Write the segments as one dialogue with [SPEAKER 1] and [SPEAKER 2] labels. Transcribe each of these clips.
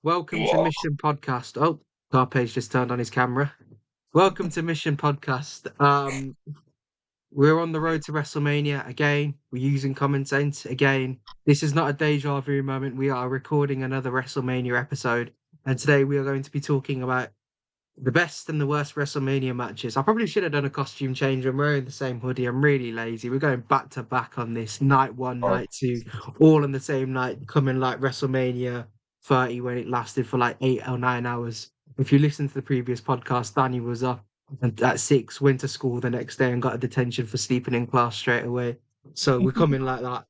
[SPEAKER 1] Welcome to Mission Podcast. Oh, Carpe's just turned on his camera. Welcome to Mission Podcast. We're on the road to WrestleMania again. We're using common sense again. This is not a deja vu moment. We are recording another WrestleMania episode, and today we are going to be talking about the best and the worst WrestleMania matches. I probably should have done a costume change. I'm wearing the same hoodie. I'm really lazy. We're going back to back on this night one, night two, all on the same night, coming like WrestleMania 30 when it lasted for like 8 or 9 hours. If you listen to the previous podcast, Danny was up at 6, went to school the next day and got a detention for sleeping in class straight away. So we're coming like that.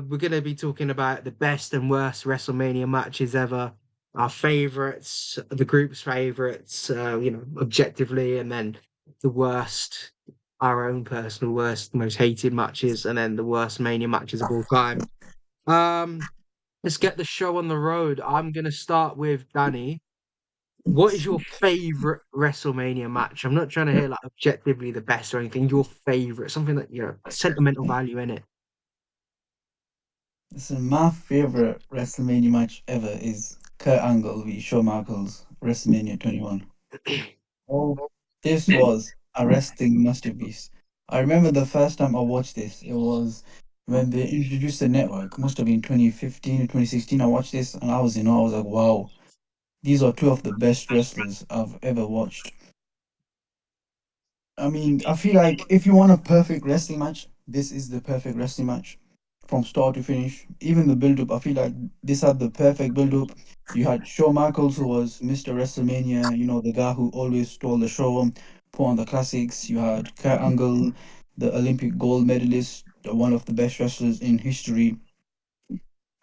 [SPEAKER 1] We're going to be talking about the best and worst WrestleMania matches ever, our favorites, the group's favorites, objectively, and then the worst, our own personal worst, most hated matches, and then the worst Mania matches of all time. Um, let's get the show on the road. I'm gonna start with Danny. What is your favorite WrestleMania match? I'm not trying to hear like objectively the best or anything. Your favorite, something that sentimental value in it.
[SPEAKER 2] Listen, my favorite WrestleMania match ever is Kurt Angle v Shawn Michaels WrestleMania 21. Oh, this was a wrestling masterpiece. I remember the first time I watched this, it was when they introduced the network. Must have been 2015 or 2016. I watched this and I was in awe. I was like, wow, these are two of the best wrestlers I've ever watched. I mean, I feel like if you want a perfect wrestling match, this is the perfect wrestling match from start to finish. Even the build up, I feel like this had the perfect build up. You had Shawn Michaels, who was Mr. WrestleMania, the guy who always stole the show, put on the classics. You had Kurt Angle, the Olympic gold medalist, one of the best wrestlers in history.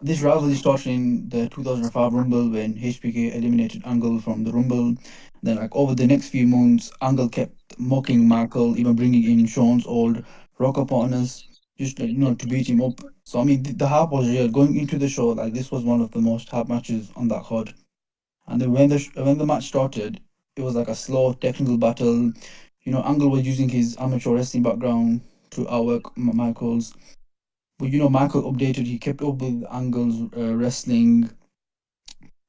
[SPEAKER 2] This rivalry started in the 2005 Rumble when HBK eliminated Angle from the Rumble. Then, like over the next few months, Angle kept mocking Michael, even bringing in Sean's old rocker partners just to beat him up. So I mean, the hype was real going into the show. Like this was one of the most hype matches on that card. And then when the match started, it was like a slow technical battle. Angle was using his amateur wrestling background to outwork Michaels, but Michael updated. He kept up with Angle's wrestling,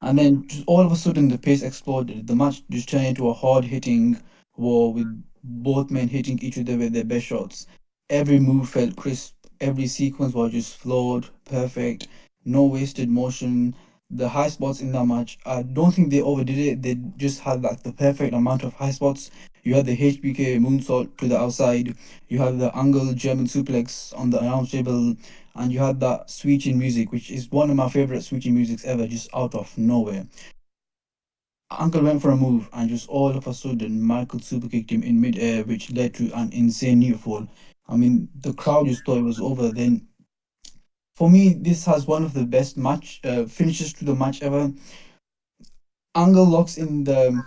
[SPEAKER 2] and then just all of a sudden the pace exploded. The match just turned into a hard hitting war with both men hitting each other with their best shots. Every move felt crisp. Every sequence was just flowed, perfect, no wasted motion. The high spots in that match, I don't think they overdid it. They just had like the perfect amount of high spots. You had the HBK moonsault to the outside. You had the angle German suplex on the announce table, and you had that switching music, which is one of my favorite switching musics ever, just out of nowhere. Uncle went for a move, and just all of a sudden, Michael super kicked him in midair, which led to an insane near fall. I mean, the crowd just thought it was over. Then, for me, this has one of the best match finishes to the match ever. Angle locks in the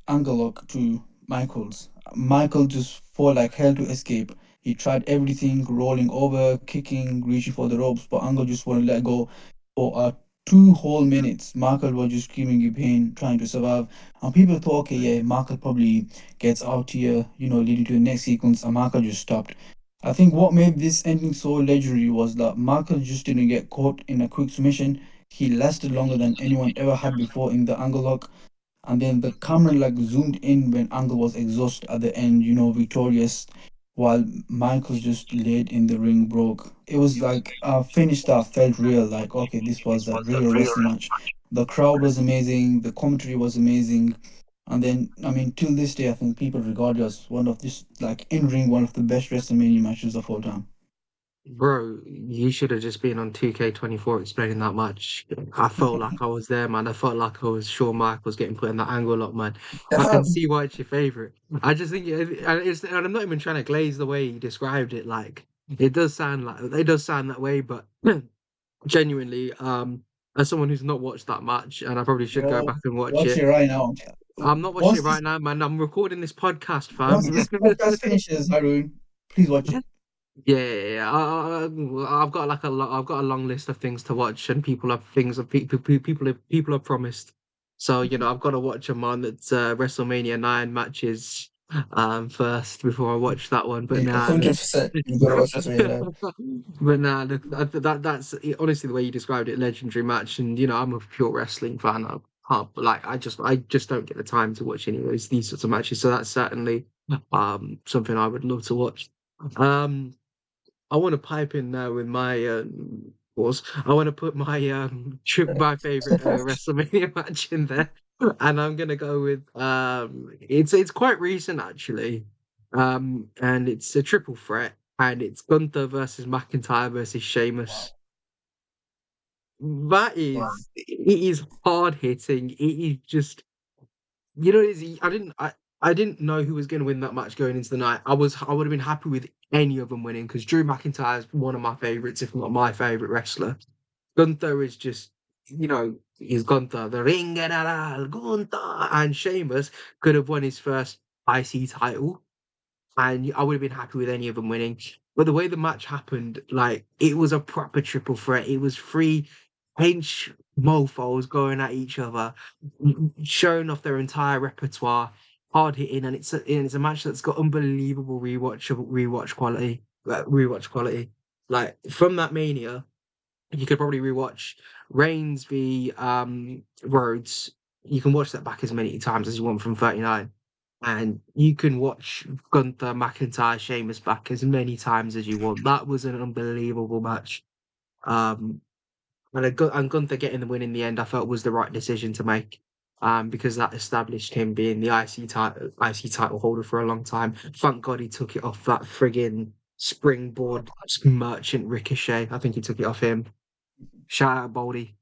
[SPEAKER 2] angle lock to Michaels. Michael just fought like hell to escape. He tried everything, rolling over, kicking, reaching for the ropes, but Angle just wouldn't let go. For 2 whole minutes, Michael was just screaming in pain, trying to survive. And people thought, okay, yeah, Michael probably gets out here, leading to the next sequence, and Michael just stopped. I think what made this ending so legendary was that Michael just didn't get caught in a quick submission. He lasted longer than anyone ever had before in the angle lock, and then the camera like zoomed in when Angle was exhausted at the end, victorious, while Michael just laid in the ring broke. It was like a finish that felt real, like okay, this was a real wrestling match. The crowd was amazing, the commentary was amazing, and then I mean, till this day, I think people regard it as one of this like in ring one of the best WrestleMania matches of all time.
[SPEAKER 1] Bro, you should have just been on 2K24 explaining that match. I felt like I was there, man. I felt like I was Shawn Michaels getting put in that angle lock, man. I can see why it's your favorite. I just think and I'm not even trying to glaze the way you described it. Like it does sound that way, but genuinely, as someone who's not watched that match, and I probably should go
[SPEAKER 2] Bro,
[SPEAKER 1] back and watch
[SPEAKER 2] watch
[SPEAKER 1] it.
[SPEAKER 2] it right now.
[SPEAKER 1] I'm not watching
[SPEAKER 2] Once
[SPEAKER 1] it
[SPEAKER 2] this
[SPEAKER 1] right now, man. I'm recording this podcast,
[SPEAKER 2] once
[SPEAKER 1] fam.
[SPEAKER 2] this podcast finishes, Harun, please watch it.
[SPEAKER 1] Yeah, yeah, yeah. I've got like I've got a long list of things to watch, and people have things of people have promised. So I've got to watch them on. It's WrestleMania 9 matches. first before I watched that one. But
[SPEAKER 2] Yeah,
[SPEAKER 1] nah, look.
[SPEAKER 2] 100%. You gotta watch WrestleMania 9.
[SPEAKER 1] But nah, look, that's honestly the way you described it, legendary match. And you know, I'm a pure wrestling fan. I can't, like, I just don't get the time to watch any of these sorts of matches. So that's certainly something I would love to watch. Um, I want to pipe in there with my was I want to put my my favorite WrestleMania match in there, and I'm gonna go with it's quite recent actually, and it's a triple threat, and it's Gunther versus McIntyre versus Sheamus. That
[SPEAKER 2] Wow.
[SPEAKER 1] is it is hard hitting. It is just you know, I didn't know who was going to win that match going into the night. I would have been happy with any of them winning because Drew McIntyre is one of my favorites, if not my favorite wrestler. Gunther is just, you know, he's Gunther, the ring general, Gunther, and Sheamus could have won his first IC title and I would have been happy with any of them winning. But the way the match happened, like it was a proper triple threat. It was three hench mofos going at each other, showing off their entire repertoire, hard hitting, and it's a match that's got unbelievable rewatch quality. Like from that Mania, you could probably rewatch Reigns v Rhodes. You can watch that back as many times as you want from 39. And you can watch Gunther, McIntyre, Sheamus back as many times as you want. That was an unbelievable match. Um, and Gunther getting the win in the end, I felt was the right decision to make. Because that established him being the IC title holder for a long time. Thank God he took it off that friggin' springboard merchant Ricochet. I think he took it off him. Shout out Baldy.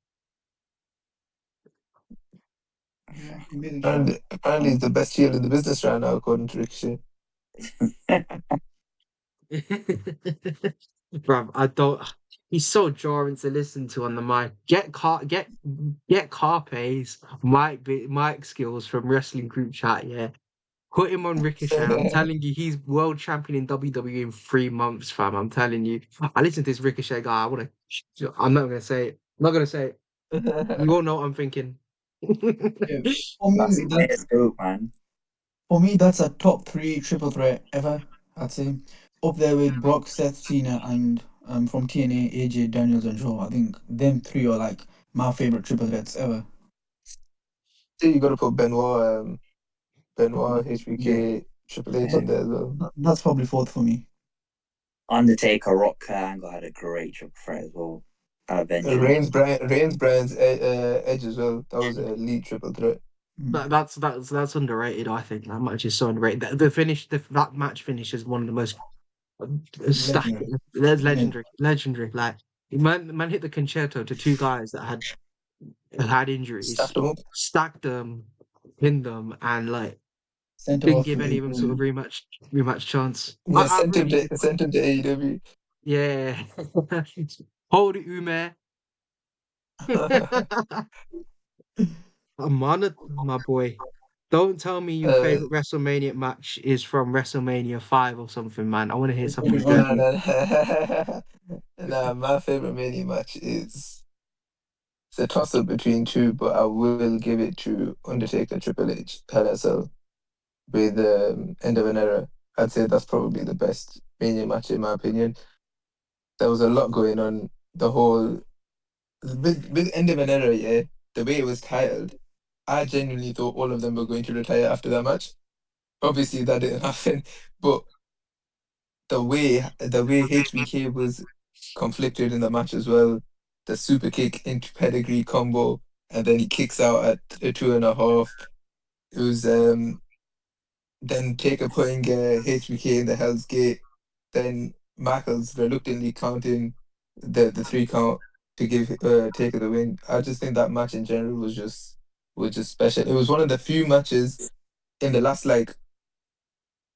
[SPEAKER 2] Yeah, he made it sure.
[SPEAKER 3] Apparently, he's the best heel in the business right now, according to Ricochet.
[SPEAKER 1] Bruv, I don't. He's so jarring to listen to on the mic. Get Carpe's mic skills from wrestling group chat. Yeah, put him on Ricochet. I'm telling you, he's world champion in WWE in 3 months, fam. I'm telling you. I listen to this Ricochet guy. I wanna. I'm not gonna say it. I'm not gonna say it. You all know what I'm thinking.
[SPEAKER 2] Yeah. For
[SPEAKER 4] That's
[SPEAKER 2] me,
[SPEAKER 4] the
[SPEAKER 2] that's
[SPEAKER 4] greatest group, man.
[SPEAKER 2] for me, that's a top three triple threat ever. I'd say up there with Brock, Seth, Cena, and from TNA, AJ, Daniels, and Joe. I think them three are like my favorite triple threats ever.
[SPEAKER 3] So you got to put Benoit,
[SPEAKER 2] Yeah,
[SPEAKER 3] HBK, Triple H
[SPEAKER 2] but
[SPEAKER 3] in there as well.
[SPEAKER 2] that's probably fourth for me.
[SPEAKER 4] Undertaker, Rock, Angle had a great triple threat as well. Eventually,
[SPEAKER 3] Reigns, Bryan's Edge as well. That was an elite triple threat.
[SPEAKER 2] Mm.
[SPEAKER 1] That's underrated. I think that match is so underrated. That match finish is one of the most stacked.
[SPEAKER 2] Legendary.
[SPEAKER 1] There's
[SPEAKER 2] Yeah,
[SPEAKER 1] legendary. Like man hit the concerto to two guys that had injuries,
[SPEAKER 3] Stacked them up.
[SPEAKER 1] stacked them, pinned them, and like
[SPEAKER 2] center
[SPEAKER 1] didn't
[SPEAKER 2] off
[SPEAKER 1] give
[SPEAKER 2] to
[SPEAKER 1] any of them sort of
[SPEAKER 2] AEW.
[SPEAKER 1] rematch chance.
[SPEAKER 3] Yeah,
[SPEAKER 1] I really
[SPEAKER 3] sent him to AEW.
[SPEAKER 1] yeah. Hold it, Ume. Amanat, my boy. Don't tell me your
[SPEAKER 3] uh,
[SPEAKER 1] favorite WrestleMania match is from WrestleMania 5 or something, man. I want to hear
[SPEAKER 2] Let's put
[SPEAKER 1] something
[SPEAKER 2] it on
[SPEAKER 1] good.
[SPEAKER 3] nah,
[SPEAKER 2] to
[SPEAKER 3] nah, nah. My favorite Mania match is it's a toss up between two, but I will give it to Undertaker Triple H Hell in a Cell with End of an Era. I'd say that's probably the best Mania match in my opinion. There was a lot going on. The whole with End of an Era, yeah. The way it was titled, I genuinely thought all of them were going to retire after that match. Obviously, that didn't happen, but the way HBK was conflicted in the match as well. The super kick into pedigree combo, and then he kicks out at a 2.5. It was then Taker putting HBK in the Hell's Gate, then Michaels reluctantly counting the three count to give Taker the win. I just think that match in general was just special. It was one of the few matches in the last like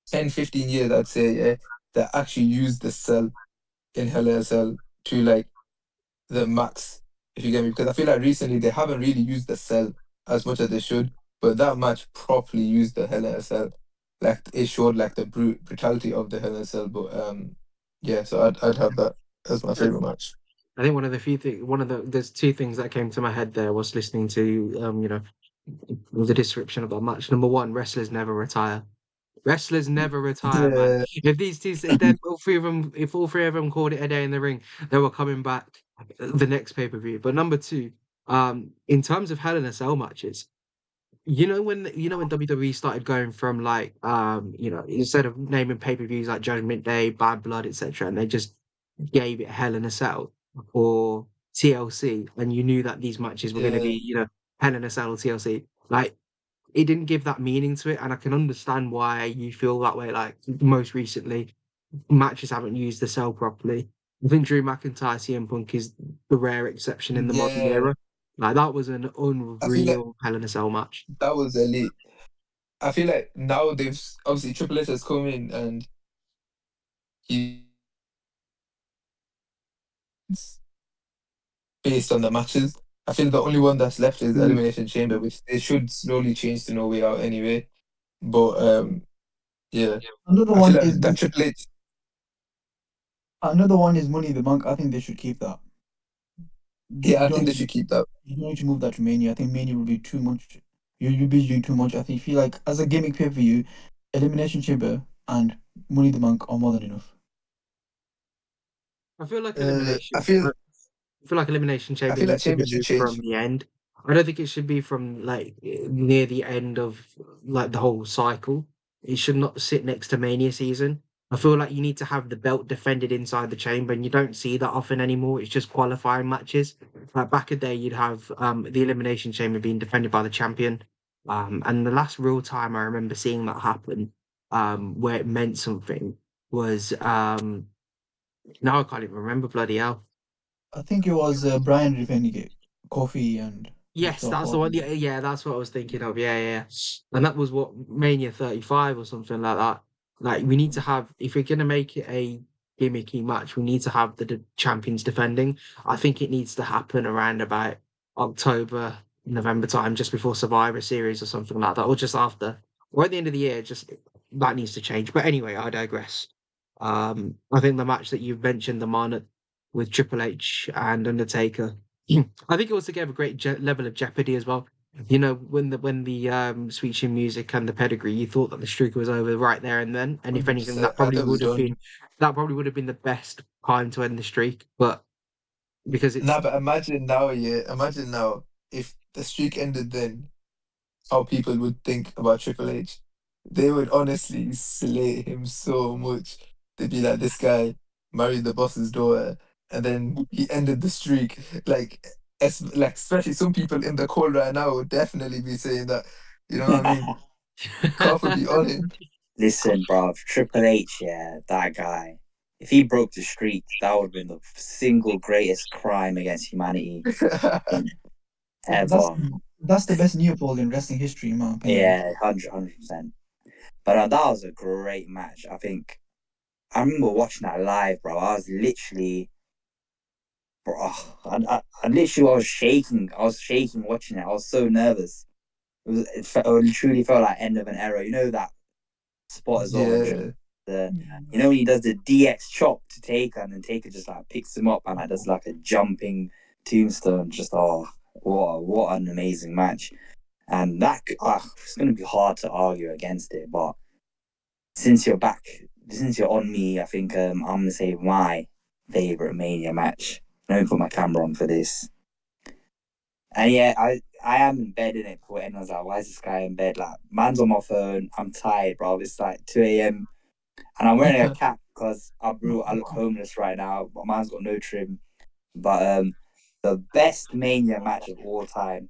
[SPEAKER 3] 10, 15 years, I'd say, yeah, that actually used the cell in Hell in a Cell to like the max, if you get me. Because I feel like recently they haven't really used the cell as much as they should, but that match properly used the Hell in a Cell. Like it showed like the brutality of the Hell in a Cell. But yeah, so I'd have that as my favorite match.
[SPEAKER 1] I think there's two things that came to my head there was listening to the description of that match. Number one, wrestlers never retire. Wrestlers never retire, man.
[SPEAKER 3] Yeah.
[SPEAKER 1] If these two, if all three of them called it a day in the ring, they were coming back the next pay-per-view. But number two, in terms of Hell in a Cell matches, when WWE started going from like instead of naming pay-per-views like Judgment Day, Bad Blood, etc., and they just gave it Hell in a Cell or TLC, and you knew that these matches were going to
[SPEAKER 3] Yeah.
[SPEAKER 1] be Hell in a Cell or TLC. Like it didn't give that meaning to it, and I can understand why you feel that way. Like most recently, matches haven't used the cell properly. I think Drew McIntyre, CM Punk is the rare exception in the modern
[SPEAKER 3] Yeah.
[SPEAKER 1] era. Like that was an
[SPEAKER 3] I feel like
[SPEAKER 1] unreal Hell in a Cell match.
[SPEAKER 3] that was elite. I feel like now they've obviously Triple H has come in and he's based on the matches. I feel the only one that's left is
[SPEAKER 1] Mm.
[SPEAKER 3] Elimination Chamber, which they should slowly change to No Way Out anyway. But yeah,
[SPEAKER 2] Another
[SPEAKER 3] I feel
[SPEAKER 2] one
[SPEAKER 3] like
[SPEAKER 2] is
[SPEAKER 3] that Triple H.
[SPEAKER 2] another one is Money in the Bank. I think they should keep that.
[SPEAKER 3] Yeah,
[SPEAKER 2] You
[SPEAKER 3] I think
[SPEAKER 2] don't
[SPEAKER 3] they should keep that.
[SPEAKER 2] you don't need to move that to Mania. I think Mania will be too much. You'll be doing too much. I think feel like as a gimmick pay per view, Elimination Chamber and Money in the Bank are more than enough.
[SPEAKER 1] I feel like
[SPEAKER 3] Uh, I
[SPEAKER 1] elimination.
[SPEAKER 3] feel
[SPEAKER 1] I feel like Elimination
[SPEAKER 3] I
[SPEAKER 1] Chamber
[SPEAKER 3] feel like
[SPEAKER 1] needs to be
[SPEAKER 3] Chamber should
[SPEAKER 1] moved from
[SPEAKER 3] change.
[SPEAKER 1] the end. I don't think it should be from like near the end of like the whole cycle. It should not sit next to Mania season. I feel like you need to have the belt defended inside the chamber, and you don't see that often anymore. It's just qualifying matches. Like back a day, you'd have the Elimination Chamber being defended by the champion. And the last real time I remember seeing that happen, where it meant something, was now I can't even remember bloody hell.
[SPEAKER 2] I think it was Brian defending it, Kofi and
[SPEAKER 1] Yes,
[SPEAKER 2] stuff.
[SPEAKER 1] that's the one. Yeah, yeah, that's what I was thinking of. Yeah, yeah, yeah. And that was what Mania 35 or something like that. Like we need to have, if we're gonna make it a gimmicky match, we need to have the champions defending. I think it needs to happen around about October, November time, just before Survivor Series or something like that, or just after, or at the end of the year. Just that needs to change. But anyway, I digress. I think the match that you've mentioned, the Amanat with Triple H and Undertaker. I think it also gave a great level of jeopardy as well. When the sweet chin music and the pedigree, you thought that the streak was over right there and then. And if anything,
[SPEAKER 3] 100%. I thought it was done.
[SPEAKER 1] that probably would have been the best time to end the streak. But because it's
[SPEAKER 3] Nah, but imagine now if the streak ended then, how people would think about Triple H. They would honestly slay him so much. They'd be like, this guy married the boss's daughter, and then he ended the streak. Like especially some people in the call right now would definitely be saying that. You know what I mean? Carl would be on him.
[SPEAKER 4] Listen, bruv, Triple H, yeah, that guy. If he broke the streak, that would have been the single greatest crime against humanity
[SPEAKER 2] That's
[SPEAKER 4] ever.
[SPEAKER 2] that's the best Neopol in wrestling history, in my opinion.
[SPEAKER 4] Yeah, 100%. But that was a great match. I think I remember watching that live, bro. I was literally, bro, I literally was shaking. I was shaking watching it. I was so nervous. It truly felt like end of an era. You know that spot as well when
[SPEAKER 3] Yeah.
[SPEAKER 4] when he does the DX chop to Taker and then Taker just like picks him up and like does like a jumping tombstone. Just what an amazing match. And that it's going to be hard to argue against it. But since you're back, since you're on me, I think I'm going to say my favorite Mania match. Let me put my camera on for this. And yeah, I am in bed in it before anyone's like, why is this guy in bed? Like, man's on my phone. I'm tired, bro. It's like 2 a.m. And I'm wearing a cap because I look homeless right now. But man's got no trim. But the best Mania match of all time,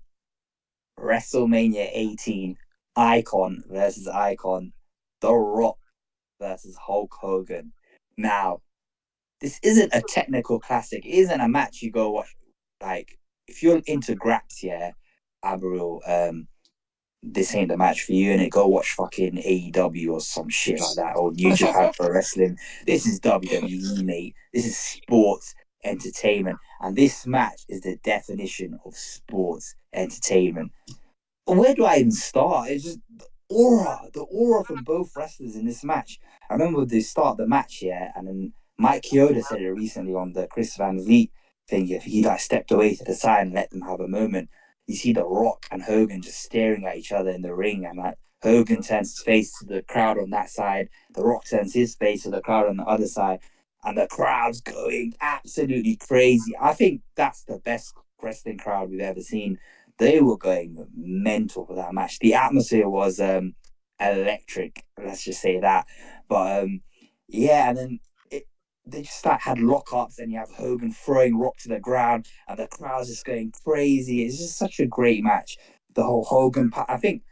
[SPEAKER 4] WrestleMania 18, Icon versus Icon, The Rock versus Hulk Hogan. Now, this isn't a technical classic. It isn't a match you go watch. Like, if you're into graps, yeah, Abril, this ain't the match for you, and go watch fucking AEW or some shit like that, or New Japan Pro Wrestling. This is WWE, mate. This is sports entertainment, and this match is the definition of sports entertainment. Where do I even start? It's just the aura from both wrestlers in this match. I remember they start the match, yeah, and then Mike Chioda said it recently on the Chris Van Vliet thing. If he like stepped away to the side and let them have a moment, you see The Rock and Hogan just staring at each other in the ring, and like Hogan turns his face to the crowd on that side. The Rock turns his face to the crowd on the other side. And the crowd's going absolutely crazy. I think that's the best wrestling crowd we've ever seen. They were going mental for that match. The atmosphere was electric, let's just say that. But yeah, and then they just like had lockups, and you have Hogan throwing Rock to the ground, and the crowd's just going crazy. It's just such a great match. The whole Hogan, I think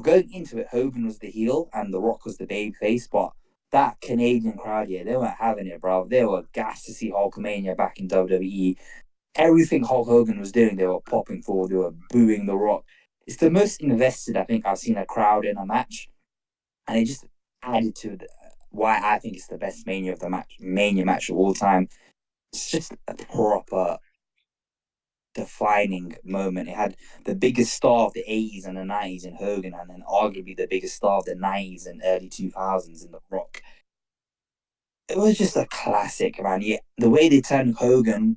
[SPEAKER 4] going into it, Hogan was the heel and the Rock was the babyface, but that Canadian crowd, yeah, they weren't having it, bro. They were gassed to see Hulkamania back in WWE. Everything Hulk Hogan was doing, they were popping for. They were booing the Rock. It's the most invested I think I've seen a crowd in a match, and it just added to why I think it's the best Mania match of all time. It's just a proper defining moment. It had the biggest star of the 80s and the 90s in Hogan, and then arguably the biggest star of the 90s and early 2000s in The Rock. It was just a classic, man. Yeah, the way they turned babyface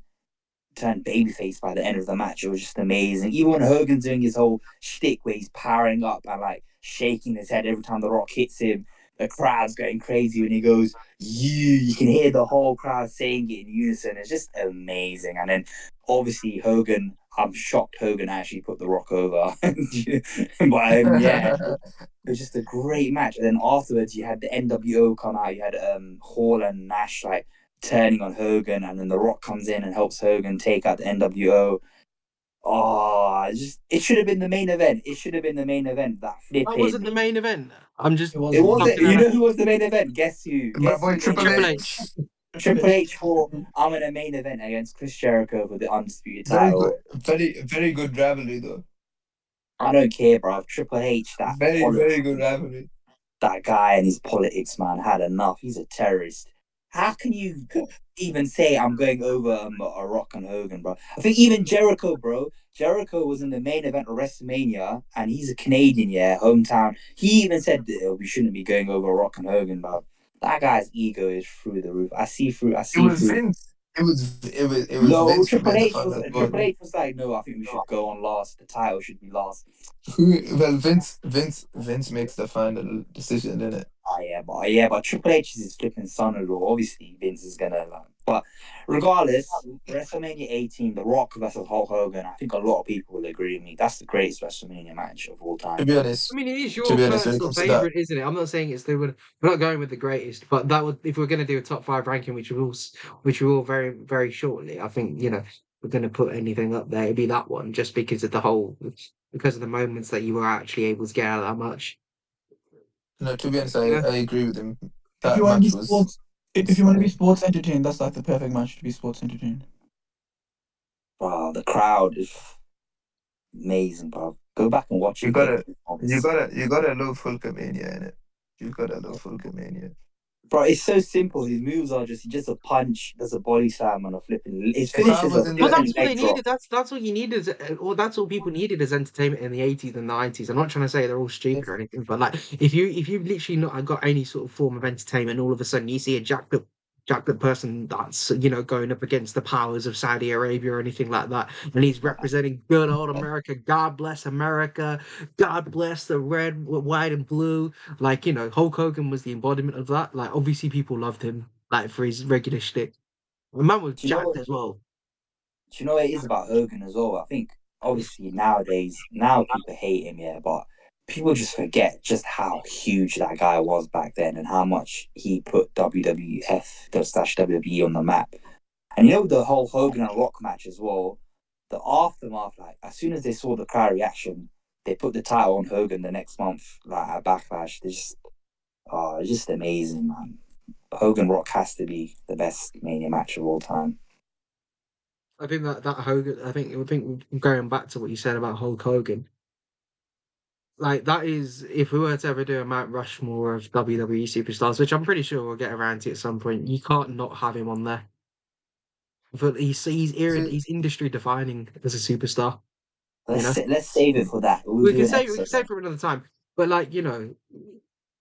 [SPEAKER 4] by the end of the match, it was just amazing. Even when Hogan's doing his whole shtick where he's powering up and like shaking his head every time the Rock hits him, the crowd's going crazy when he goes, you can hear the whole crowd saying it in unison. It's just amazing. And then obviously Hogan, I'm shocked Hogan actually put the Rock over. But yeah, it was just a great match. And then afterwards you had the NWO come out, you had Hall and Nash like turning on Hogan, and then The Rock comes in and helps Hogan take out the NWO. Oh, it should have been the main event. It should have been the main event. That
[SPEAKER 1] That wasn't
[SPEAKER 4] flipping.
[SPEAKER 1] the main event. I'm just.
[SPEAKER 2] It was.
[SPEAKER 4] It wasn't.
[SPEAKER 1] fucking
[SPEAKER 4] You
[SPEAKER 1] around.
[SPEAKER 4] know who was the main event? Guess who?
[SPEAKER 3] My
[SPEAKER 4] Guess
[SPEAKER 3] boy
[SPEAKER 4] who
[SPEAKER 3] Triple
[SPEAKER 1] Triple
[SPEAKER 3] H.
[SPEAKER 1] H.
[SPEAKER 4] Triple H for I'm in a main event against Chris Jericho for the undisputed
[SPEAKER 3] Very good,
[SPEAKER 4] title.
[SPEAKER 3] very good rivalry though.
[SPEAKER 4] I don't care, bro. Triple H,
[SPEAKER 3] Very good rivalry.
[SPEAKER 4] that guy and his politics, man, had enough. He's a terrorist. How can you even say I'm going over a Rock and Hogan, bro? I think even Jericho, bro. Jericho was in the main event of WrestleMania, and he's a Canadian, yeah, hometown. He even said that we shouldn't be going over Rock and Hogan, bro. That guy's ego is through the roof. I see through.
[SPEAKER 3] It was Vince. It was
[SPEAKER 4] No,
[SPEAKER 3] Vince who made the final
[SPEAKER 4] Triple
[SPEAKER 3] call.
[SPEAKER 4] H was like, no, I think we should go on last. The title should be last.
[SPEAKER 3] Well, Vince makes the final decision in it.
[SPEAKER 4] But Triple H is his flipping son-in-law. Obviously, Vince is gonna like. But regardless, WrestleMania 18, The Rock versus Hulk Hogan. I think a lot of people will agree with me. That's the greatest WrestleMania match of all
[SPEAKER 3] To
[SPEAKER 4] time.
[SPEAKER 3] be
[SPEAKER 1] I
[SPEAKER 3] honest,
[SPEAKER 1] mean, it is
[SPEAKER 3] to
[SPEAKER 1] your
[SPEAKER 3] be honest, when it
[SPEAKER 1] personal
[SPEAKER 3] comes to that,
[SPEAKER 1] favorite, isn't it? I'm not saying it's we're not going with the greatest, but that would if we're going to do a top five ranking, which we will very very shortly. I think we're going to put anything up there. It'd be that one just because of because of the moments that you were actually able to get out that much.
[SPEAKER 3] no, to be honest,
[SPEAKER 1] You know,
[SPEAKER 3] I agree with him.
[SPEAKER 2] If
[SPEAKER 3] That
[SPEAKER 2] you want to be
[SPEAKER 3] match was
[SPEAKER 2] sports, if you want to be sports entertained, that's like the perfect match to be sports entertained.
[SPEAKER 4] Wow, the crowd is amazing, bro. Go back and watch it
[SPEAKER 3] you
[SPEAKER 4] again.
[SPEAKER 3] gotta you gotta love Hulkamania in it. You gotta love Hulkamania.
[SPEAKER 4] Bro, it's so simple. His moves are just a punch, there's a body slam and a flipping. His
[SPEAKER 3] If I
[SPEAKER 4] finishes
[SPEAKER 3] was
[SPEAKER 4] are
[SPEAKER 3] in
[SPEAKER 1] well,
[SPEAKER 3] the
[SPEAKER 4] flipping
[SPEAKER 1] that's what they
[SPEAKER 4] leg drop.
[SPEAKER 1] needed. That's what you needed, or that's all people needed as entertainment in the 80s and 90s. I'm not trying to say they're all stupid
[SPEAKER 3] if
[SPEAKER 1] or anything, but like if you literally not got any sort of form of entertainment, all of a sudden you see a jacked up person that's going up against the powers of Saudi Arabia or anything like that, and he's representing good old America. God bless America. God bless the red, white, and blue. Like Hulk Hogan was the embodiment of that. Like obviously people loved him like for his regular shtick. The man was
[SPEAKER 4] Do you know
[SPEAKER 1] jacked
[SPEAKER 4] what?
[SPEAKER 1] as well.
[SPEAKER 4] Do you know what it is about Hogan as well? I think obviously nowadays, now people hate him, yeah, but people just forget just how huge that guy was back then and how much he put WWF slash WWE on the map. And the whole Hogan and Rock match as well. The aftermath, like as soon as they saw the crowd reaction, they put the title on Hogan the next month, like at Backlash. It's just amazing, man. Hogan Rock has to be the best Mania match of all time.
[SPEAKER 1] I think that Hogan. I think going back to what you said about Hulk Hogan, like that is if we were to ever do a Mount Rushmore of WWE superstars, which I'm pretty sure we'll get around to at some point, you can't not have him on there. But he's industry defining as a superstar. You know,
[SPEAKER 4] Let's save it for that. We'll
[SPEAKER 1] we
[SPEAKER 4] do
[SPEAKER 1] can
[SPEAKER 4] an
[SPEAKER 1] say we can
[SPEAKER 4] episode.
[SPEAKER 1] say for another time. But like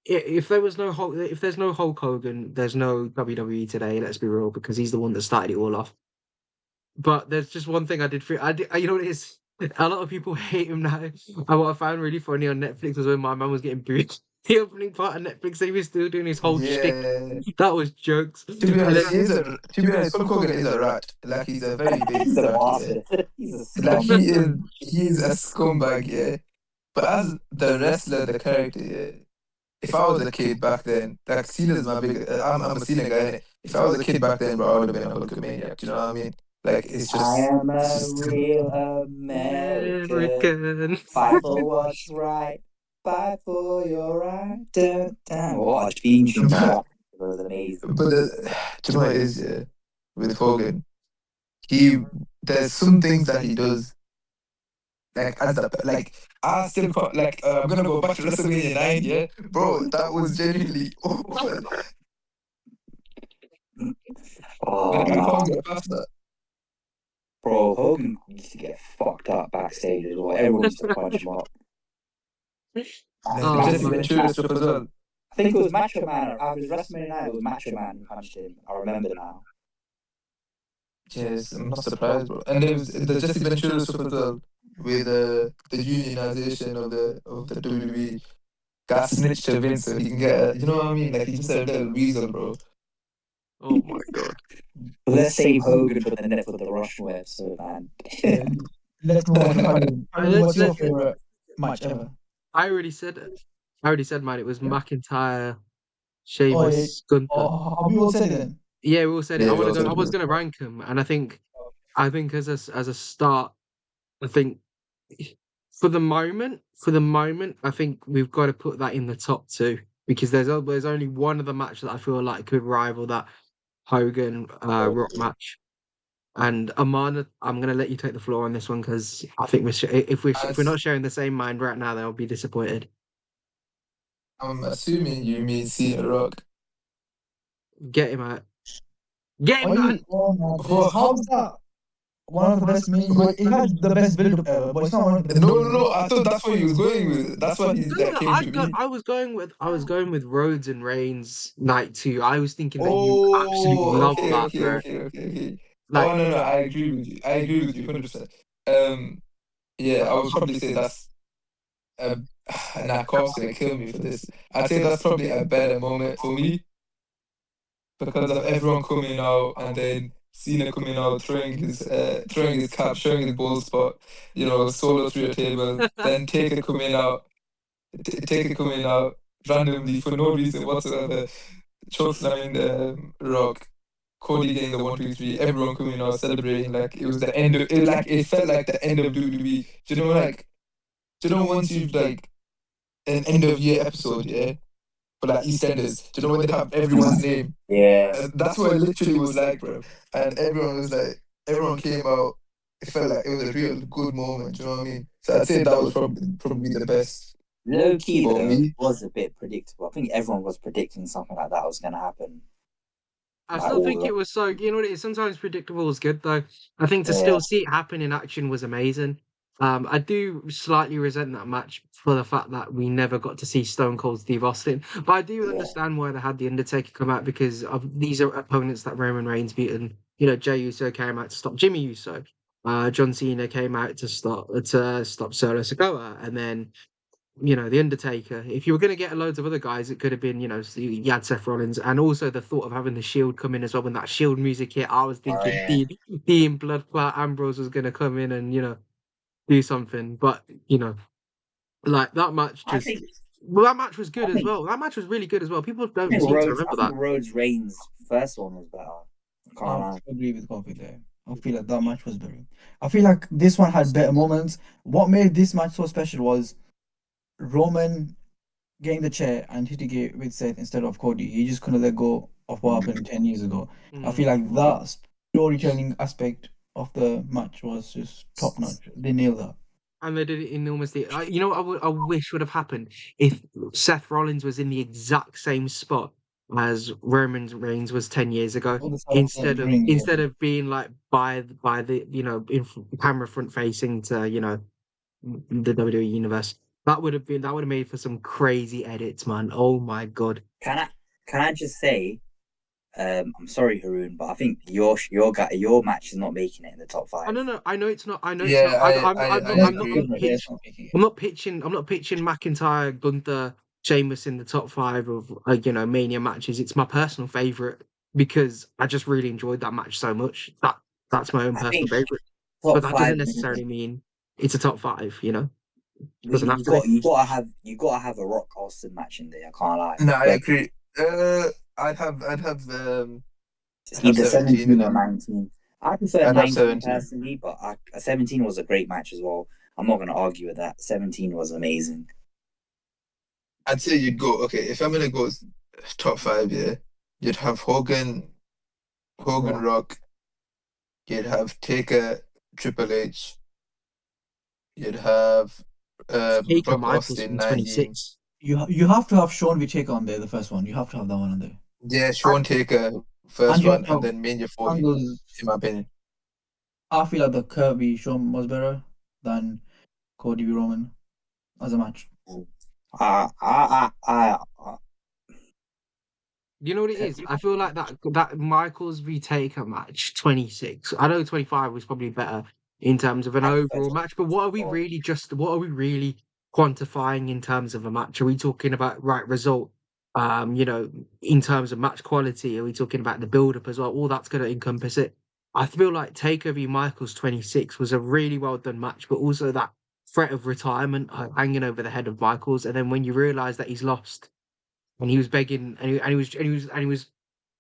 [SPEAKER 1] if there was no Hulk, if there's no Hulk Hogan, there's no WWE today. Let's be real, because he's the one that started it all off. But there's just one thing I did. You know what it is? A lot of people hate him now. And what I found really funny on Netflix was when my man was getting booed. The opening part of Netflix, he was still doing his whole shtick.
[SPEAKER 3] Yeah.
[SPEAKER 1] That was jokes.
[SPEAKER 3] To be
[SPEAKER 1] And
[SPEAKER 3] honest,
[SPEAKER 1] then,
[SPEAKER 3] to be honest, Hulk Hogan is a rat. Like he's a very big
[SPEAKER 4] He's a
[SPEAKER 3] rat, yeah.
[SPEAKER 4] bastard. He's a
[SPEAKER 3] Like
[SPEAKER 4] scum.
[SPEAKER 3] he's a scumbag, yeah. But as the wrestler, the character, yeah, if I was a kid back then, like Cena's my big, I'm a Cena guy. Innit? If I was a kid back then, bro, I would have been a Hulkamaniac. Do you know what I mean? Like
[SPEAKER 4] I am
[SPEAKER 3] it's
[SPEAKER 4] a
[SPEAKER 3] just
[SPEAKER 4] real American.
[SPEAKER 1] American.
[SPEAKER 4] Fight for what's right. Fight for your right. Dun, dun. What a theme tune for that. It was amazing.
[SPEAKER 3] But do you know what it is? Yeah, with Hogan, he there's some things that he does like as the like I still like I'm gonna go back to WrestleMania 9, yeah, bro. That was genuinely awful.
[SPEAKER 4] Oh,
[SPEAKER 3] Like I
[SPEAKER 4] man.
[SPEAKER 3] can't get past that.
[SPEAKER 4] Bro, Hogan used to get fucked up backstage as well. Everyone used to punch him up.
[SPEAKER 3] Like the
[SPEAKER 1] Oh
[SPEAKER 3] Jesse
[SPEAKER 1] man.
[SPEAKER 3] Ventura stuff as well.
[SPEAKER 4] I think it was Macho Man. It was WrestleMania 9. It was Macho Man who punched him. I remember now.
[SPEAKER 3] Yes, I'm not surprised, bro. And there was the Jesse Ventura stuff as well with the unionization of the WWE. Got snitched to Vince so he can get you know what I mean? Like he's just a little weasel, bro.
[SPEAKER 1] Oh my god.
[SPEAKER 4] Let's save Hogan for the Rushmore episode, man.
[SPEAKER 2] Yeah, let's move on to Khalid. Khalid,
[SPEAKER 1] Let's
[SPEAKER 2] what's your
[SPEAKER 1] let's
[SPEAKER 2] favorite match ever?
[SPEAKER 1] I already said it. I already said mine. It was
[SPEAKER 2] Yeah.
[SPEAKER 1] McIntyre,
[SPEAKER 2] Oh,
[SPEAKER 1] Sheamus, Gunther.
[SPEAKER 2] have we all said it then?
[SPEAKER 1] Yeah, we all said it.
[SPEAKER 3] Yeah, we all said
[SPEAKER 1] I
[SPEAKER 3] it.
[SPEAKER 1] was gonna rank them, and I think as a start, I think for the moment, I think we've got to put that in the top two because there's only one other match that I feel like could rival that Hogan Rock match. And Amanat, I'm gonna let you take the floor on this one because I think if we're
[SPEAKER 3] As
[SPEAKER 1] not sharing the same mind right now, then I'll be disappointed.
[SPEAKER 3] I'm assuming you mean Cena Rock.
[SPEAKER 1] Get him out. Get him
[SPEAKER 2] Oh,
[SPEAKER 1] out.
[SPEAKER 2] oh my
[SPEAKER 3] Bro,
[SPEAKER 2] days. How is that one of the best mini? It had the best build up ever, but it's not one of the best.
[SPEAKER 3] no. I thought that's what he was going with. That's what that
[SPEAKER 1] No,
[SPEAKER 3] came to me.
[SPEAKER 1] I was going with Rhodes and Reigns night two. I was thinking that you absolutely
[SPEAKER 3] Oh,
[SPEAKER 1] love that, bro.
[SPEAKER 3] okay.
[SPEAKER 1] Like
[SPEAKER 3] Oh no, I agree with you. I agree with you 100%. Yeah, I would probably say that's a nah, Carl's gonna kill me for this. I'd say that's probably a better moment for me because of everyone coming out and then Cena coming out, throwing his cap, showing his ball spot, solo through a table, then Taker coming out, Taker coming out randomly for no reason whatsoever, chokeslamming Rock, Cody getting the 1, 2, 3, everyone coming out celebrating like it was the end of it, like it felt like the end of WWE. Do you know like once you've like an end of year episode, yeah? For like EastEnders. Do you know when they have everyone's name?
[SPEAKER 4] Yeah.
[SPEAKER 3] That's what it literally was like, bro. And everyone came out. It felt like it was a real good moment. Do you know what I mean? So I'd say that was probably the best
[SPEAKER 4] Low key
[SPEAKER 3] for
[SPEAKER 4] though, it
[SPEAKER 3] me.
[SPEAKER 4] was a bit predictable. I think everyone was predicting something like that was gonna happen.
[SPEAKER 1] I
[SPEAKER 4] Like
[SPEAKER 1] still
[SPEAKER 4] all
[SPEAKER 1] think
[SPEAKER 4] the
[SPEAKER 1] it was so. You know what it is. Sometimes predictable is good though. I think to
[SPEAKER 4] yeah.
[SPEAKER 1] still see it happen in action was amazing. I do slightly resent that match for the fact that we never got to see Stone Cold Steve Austin. But I do
[SPEAKER 4] Yeah.
[SPEAKER 1] understand why they had the Undertaker come out because of these are opponents that Roman Reigns beaten. You know, Jey Uso came out to stop Jimmy Uso. John Cena came out to stop Solo Sikoa, and then the Undertaker. If you were going to get loads of other guys, it could have been, so you had Seth Rollins, and also the thought of having the Shield come in as well. When that Shield music hit, I was
[SPEAKER 4] Oh
[SPEAKER 1] thinking
[SPEAKER 4] yeah.
[SPEAKER 1] Dean Blood Clot Ambrose was going to come in and do something, but like that match
[SPEAKER 4] I
[SPEAKER 1] just.
[SPEAKER 4] think
[SPEAKER 1] Well, that match was
[SPEAKER 4] I
[SPEAKER 1] good as
[SPEAKER 4] think
[SPEAKER 1] well. That match was really good as well. People
[SPEAKER 4] I
[SPEAKER 1] don't
[SPEAKER 4] think
[SPEAKER 1] seem to
[SPEAKER 4] Rhodes
[SPEAKER 1] remember
[SPEAKER 4] I think
[SPEAKER 1] that.
[SPEAKER 4] Rhodes Reigns first one was better. I can't lie.
[SPEAKER 2] I agree with Kofi there. I feel like that match was better. I feel like this one had better moments. What made this match so special was Roman getting the chair and hitting it with Seth instead of Cody. He just couldn't let go of what happened 10 years ago. I feel
[SPEAKER 1] Mm.
[SPEAKER 2] like that storytelling aspect of the match was just top notch. They nailed that.
[SPEAKER 1] And they did it enormously. You know what I wish would have happened if Seth Rollins was in the exact same spot as Roman Reigns was 10 years ago,
[SPEAKER 2] On the side of the ring, yeah.
[SPEAKER 1] instead of being like by the camera front facing to the WWE universe. That would have made for some crazy edits, man. Oh my god.
[SPEAKER 4] Can I just say I'm sorry, Haroon, but I think your match is not making it in the top five.
[SPEAKER 1] No. I know it's not. I know it's
[SPEAKER 3] Yeah,
[SPEAKER 1] not.
[SPEAKER 3] I agree.
[SPEAKER 1] I'm not pitching McIntyre, Gunther, Sheamus in the top five of Mania matches. It's my personal favorite because I just really enjoyed that match so much. That's my own
[SPEAKER 4] I
[SPEAKER 1] personal
[SPEAKER 4] think
[SPEAKER 1] favorite.
[SPEAKER 4] top
[SPEAKER 1] But that doesn't
[SPEAKER 4] five.
[SPEAKER 1] necessarily mean it's a top five. Doesn't have
[SPEAKER 4] You
[SPEAKER 1] to be.
[SPEAKER 4] you gotta have a Rock Austin match in there. I can't lie.
[SPEAKER 3] No, I
[SPEAKER 4] But
[SPEAKER 3] agree. I'd have
[SPEAKER 4] it's
[SPEAKER 3] I'd have
[SPEAKER 4] either
[SPEAKER 3] 17 in
[SPEAKER 4] 17 or
[SPEAKER 3] it.
[SPEAKER 4] 19. I prefer
[SPEAKER 3] I'd have
[SPEAKER 4] 19
[SPEAKER 3] 17.
[SPEAKER 4] personally, but 17 was a great match as well. I'm not gonna argue with that. 17 was amazing.
[SPEAKER 3] I'd say you'd go, okay, if I'm gonna go top five, yeah, you'd have Hogan Rock, you'd have Taker, Triple H, you'd have
[SPEAKER 1] Taker
[SPEAKER 3] Rock
[SPEAKER 1] Michaels
[SPEAKER 3] Austin
[SPEAKER 1] from
[SPEAKER 3] 19.
[SPEAKER 1] 26.
[SPEAKER 2] You have to have Sean Whitaker on there, the first one. You have to have that one on there.
[SPEAKER 3] Yeah, Sean Taker,
[SPEAKER 2] And
[SPEAKER 3] first
[SPEAKER 2] you have
[SPEAKER 3] one,
[SPEAKER 2] to
[SPEAKER 3] and
[SPEAKER 2] have
[SPEAKER 3] then Mania 40,
[SPEAKER 2] Angle's.
[SPEAKER 3] in my opinion.
[SPEAKER 2] I feel like the Kirby Sean was better than Cody v. Roman as a match.
[SPEAKER 4] I, I, I, I,
[SPEAKER 1] You know what it is? I feel like that Michaels v Taker match 26. I know 25 was probably better in terms of an
[SPEAKER 4] I prefer
[SPEAKER 1] overall match, but what are we really quantifying in terms of a match? Are we talking about right result? In terms of match quality, are we talking about the build up as well? All that's going to encompass it. I feel like Taker v Michaels 26 was a really well done match, but also that threat of retirement hanging over the head of Michaels, and then when you realise that he's lost and he was begging, and he was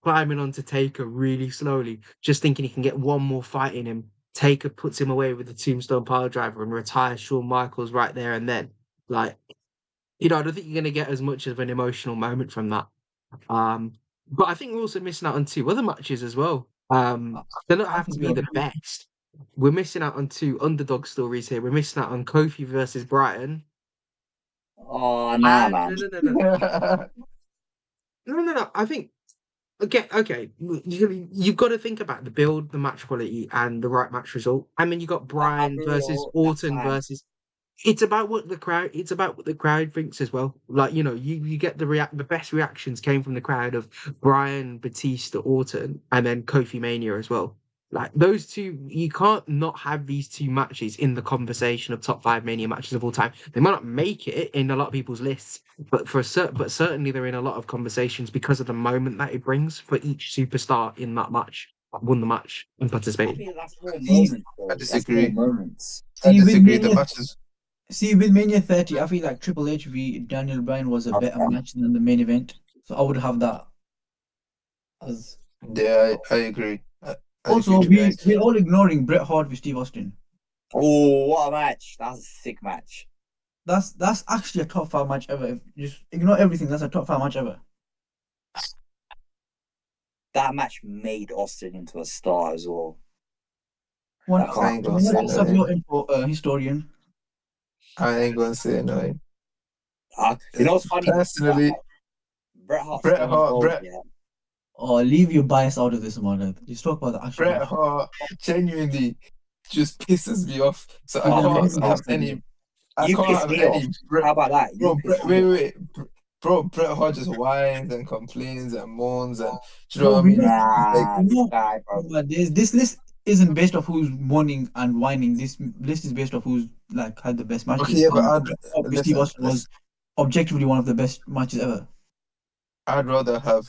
[SPEAKER 1] climbing onto Taker really slowly, just thinking he can get one more fight in him. Taker puts him away with the Tombstone Pile Driver and retires Shawn Michaels right there and then. Like, I don't think you're gonna get as much of an emotional moment from that. Um, but I think we're also missing out on two other matches as well.
[SPEAKER 2] I,
[SPEAKER 1] They don't
[SPEAKER 2] I
[SPEAKER 1] have to
[SPEAKER 2] think
[SPEAKER 1] be
[SPEAKER 2] you're
[SPEAKER 1] the best. We're missing out on two underdog stories here. We're missing out on Kofi versus Brighton.
[SPEAKER 4] oh nah,
[SPEAKER 1] And
[SPEAKER 4] man.
[SPEAKER 1] no. I think okay. You've got to think about the build, the match quality, and the right match result. I mean, you got Bryan versus
[SPEAKER 4] Bro, that
[SPEAKER 1] Orton
[SPEAKER 4] time.
[SPEAKER 1] versus. It's about what the crowd. It's about what the crowd thinks as well. Like you get the best reactions came from the crowd of Bryan, Batista, Orton, and then Kofi Mania as well. Like those two, you can't not have these two matches in the conversation of top five Mania matches of all time. They might not make it in a lot of people's lists, but certainly they're in a lot of conversations because of the moment that it brings for each superstar in that match that won the match and
[SPEAKER 4] I
[SPEAKER 1] participated.
[SPEAKER 4] feel that's more
[SPEAKER 2] see,
[SPEAKER 4] moments,
[SPEAKER 3] I
[SPEAKER 4] bro. That's more
[SPEAKER 3] disagree.
[SPEAKER 4] moments.
[SPEAKER 3] I
[SPEAKER 2] see with
[SPEAKER 3] disagree. The
[SPEAKER 2] Mania.
[SPEAKER 3] matches,
[SPEAKER 2] See with Mania 30, I feel like Triple H v Daniel Bryan was a better match than the main event. So I would have that as.
[SPEAKER 3] yeah, I agree. I agree,
[SPEAKER 2] Also,
[SPEAKER 3] to be honest.
[SPEAKER 2] we're all ignoring Bret Hart with Steve Austin.
[SPEAKER 4] Oh, what a match! That was a sick match.
[SPEAKER 2] That's actually a top five match ever. If you just ignore everything, that's a top five match ever.
[SPEAKER 4] That match made Austin into a star as well.
[SPEAKER 2] One,
[SPEAKER 4] I
[SPEAKER 3] I
[SPEAKER 4] can't.
[SPEAKER 3] ain't gonna say
[SPEAKER 2] let's have
[SPEAKER 3] nothing.
[SPEAKER 2] your info, historian.
[SPEAKER 3] I ain't gonna say nothing.
[SPEAKER 4] What's funny?
[SPEAKER 3] Personally,
[SPEAKER 4] Bret Hart
[SPEAKER 3] Bret
[SPEAKER 4] Stone
[SPEAKER 3] Hart,
[SPEAKER 4] Cold,
[SPEAKER 3] Bret
[SPEAKER 4] yeah.
[SPEAKER 2] Or leave your bias out of this one. Just talk about the actual
[SPEAKER 3] Bret
[SPEAKER 2] match.
[SPEAKER 3] Hart genuinely just pisses me off. So
[SPEAKER 2] He's
[SPEAKER 3] I
[SPEAKER 2] an
[SPEAKER 3] can't
[SPEAKER 2] amazing
[SPEAKER 3] have
[SPEAKER 2] wrestler.
[SPEAKER 3] any. I
[SPEAKER 4] You
[SPEAKER 3] can't
[SPEAKER 4] piss
[SPEAKER 3] have
[SPEAKER 4] me off.
[SPEAKER 3] any.
[SPEAKER 4] How about that? You piss
[SPEAKER 3] Wait,
[SPEAKER 4] me off.
[SPEAKER 3] bro. Bret Hart just whines and complains and moans and do you know
[SPEAKER 2] Bro,
[SPEAKER 3] what I mean? Like,
[SPEAKER 4] Nah, this guy, bro.
[SPEAKER 2] this list isn't based off who's mourning and whining. This list is based off who's like had the best
[SPEAKER 3] okay,
[SPEAKER 2] matches.
[SPEAKER 3] yeah, but
[SPEAKER 2] And with Steve Austin was objectively one of the best matches ever.
[SPEAKER 3] I'd rather have